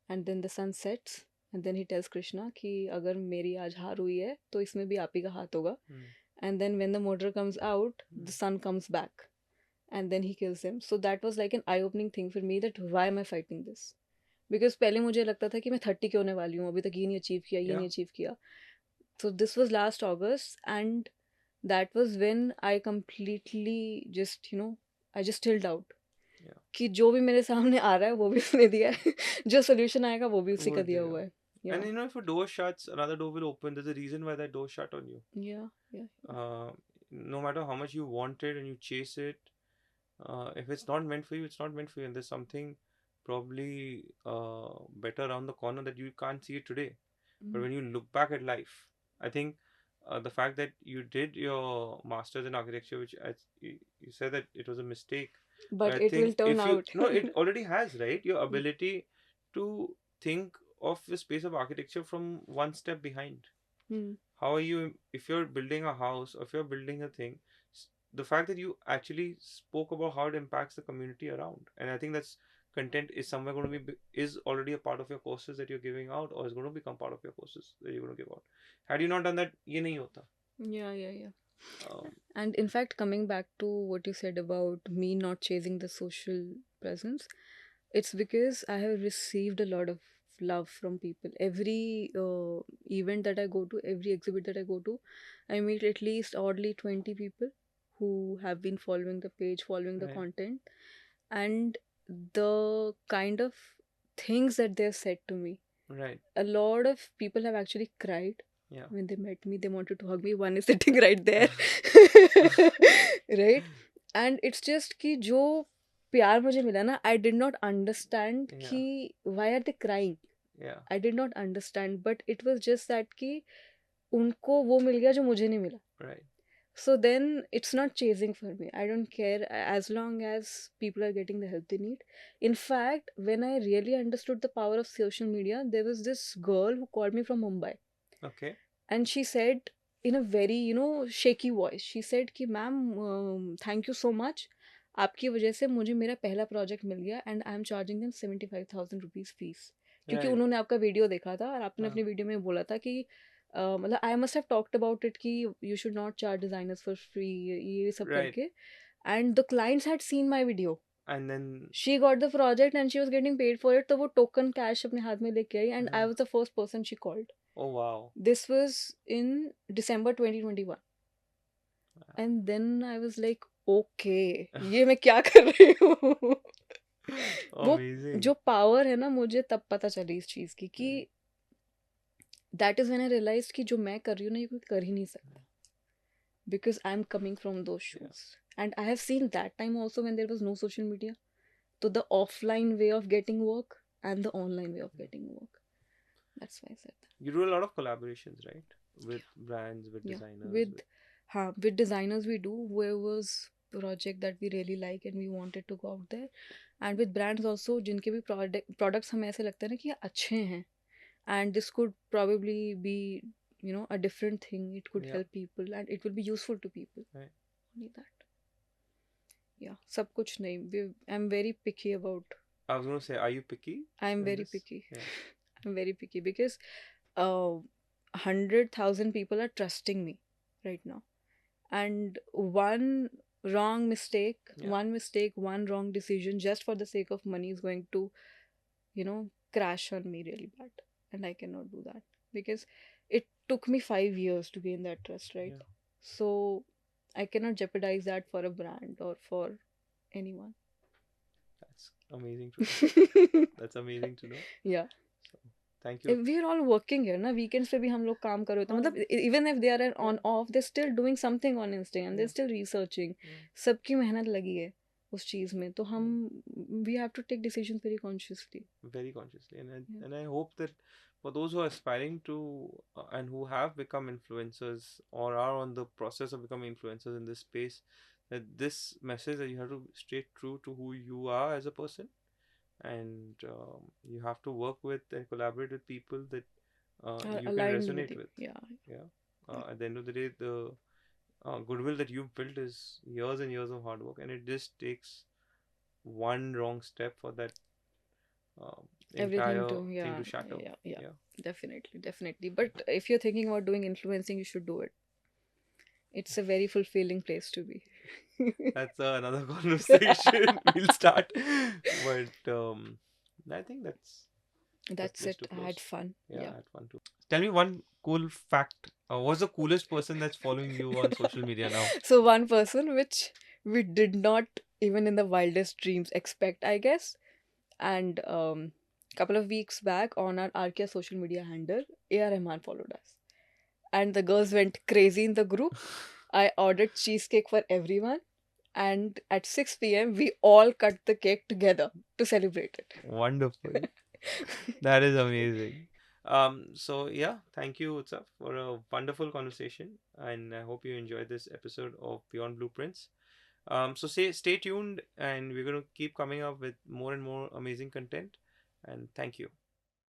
And then the sun sets. And then he tells Krishna कि अगर मेरी आज हार हुई है तो इसमें भी आप ही का हाथ होगा. And then when the murderer comes out, the sun comes back. And then he kills him. So that was like an eye-opening thing for me that why am I fighting this? Because पहले मुझे लगता था कि मैं 30 के होने वाली हूँ, अभी तक ये नहीं अचीव किया, ये नहीं अचीव किया. So this was last August and that was when I completely just, I just chilled out. कि जो भी मेरे सामने आ रहा है वो भी उसने दिया है, जो solution आएगा वो भी उसी का दिया हुआ है. And if a door shuts, another door will open. There's a reason why that door shut on you. Yeah. No matter how much you want it and you chase it, if it's not meant for you, it's not meant for you. And there's something probably better around the corner that you can't see it today. But when you look back at life, I think the fact that you did your master's in architecture, which you said that it was a mistake. But it will turn out. No, it already has, right? Your ability to think of the space of architecture from one step behind. how are you, if you're building a house or if you're building a thing, the fact that you actually spoke about how it impacts the community around, and I think that's content is somewhere going to be is already a part of your courses that you're giving out, or is going to become part of your courses that you're going to give out. Had you not done that, ye nahi hota. Yeah. Um, And in fact, coming back to what you said about me not chasing the social presence, it's because I have received a lot of love from people. Every event that I go to, every exhibit that I go to, I meet at least oddly 20 people who have been following the page, following the right, content, and the kind of things that they've said to me. right, A lot of people have actually cried yeah, when they met me. They wanted to hug me. One is sitting right there. Right? And it's just कि जो प्यार मुझे मिला ना, I did not understand yeah, कि why are they crying. yeah, I did not understand, but it was just that कि उनको वो मिल गया जो मुझे नहीं मिला. right, So then it's not chasing for me. I don't care as long as people are getting the help they need. In fact, when I really understood the power of social media, there was this girl who called me from Mumbai, okay, and she said in a very shaky voice, she said कि ma'am thank you so much, आपकी वजह से मुझे मेरा पहला project मिल गया and I am charging them 75,000 rupees fees, क्योंकि right, उन्होंने आपका वीडियो देखा था और आपने हाँ, अपने वीडियो में बोला था कि मतलब I must have talked about it कि you should not charge designers for free, ये सब right, करके. And the clients had seen my video, and then she got the project and she was getting paid for it, तो वो token cash अपने हाथ में लेके आई and I was the first person she called. oh wow, This was in December 2021. And then I was like, okay, ये मैं क्या कर रही हूँ. वो amazing, जो पावर है ना, मुझे तब पता चली इस चीज़ की कि right, that is when I realise कि जो मैं कर रही हूँ ना, ये कोई कर ही नहीं सकता, because I am coming from though yeah, shoes. And I have seen that time also when there was no social media, तो the offline way of getting work and the online way of getting work. That's why I said that. you do a lot of collaborations, right, with brands, with Yeah, designers, with with with designers we do whoever's project that we really like and we wanted to go out there, and with brands also जिनके भी products हमें ऐसे लगता है ना कि ये अच्छे हैं and this could probably be a different thing, it could yeah, help people and it will be useful to people. right. Only that. Yeah, सब कुछ नहीं. I'm very picky about. I was going to say, are you picky I'm in very this? picky. Yeah, I'm very picky because 100,000 people are trusting me right now, and one wrong mistake, yeah, one wrong decision just for the sake of money is going to crash on me really bad, and I cannot do that because it took me 5 years to gain that trust, right? yeah. So I cannot jeopardize that for a brand or for anyone. That's amazing to know. That's amazing to know. Yeah. So, thank you. We are all working here ना, weekends पे भी हम लोग काम कर रहे होते हैं, हाँ, मतलब even if they are on off, they're still doing something on Instagram, yeah, they're still researching. yeah, सबकी मेहनत लगी है उस चीज़ में, तो हम we have to take decisions very consciously. very consciously, and Yeah. and I hope that for those who are aspiring to and who have become influencers or are on the process of becoming influencers in this space, that this message that you have to stay true to who you are as a person, and you have to work with and collaborate with people that you can Aligned with resonate you. with. Yeah. Yeah. At the end of the day, the goodwill that you've built is years and years of hard work, and it just takes one wrong step for that Everything entire to, thing yeah, to shatter. yeah. Yeah. Definitely. But if you're thinking about doing influencing, you should do it. It's a very fulfilling place to be. That's another conversation we'll start. But I think that's the That's place it. to I had close. fun. Yeah, Yeah. I had fun too. Tell me one cool fact. What's the coolest person that's following you on social media now? So one person which we did not even in the wildest dreams expect, I guess. And couple of weeks back on our Archea social media handle, A.R. Rahman followed us. And the girls went crazy in the group. I ordered cheesecake for everyone. And at 6 p.m., we all cut the cake together to celebrate it. Wonderful. That is amazing. So yeah, thank you, Utsav, for a wonderful conversation, and I hope you enjoyed this episode of Beyond Blueprints. So stay tuned, and we're going to keep coming up with more and more amazing content. And thank you.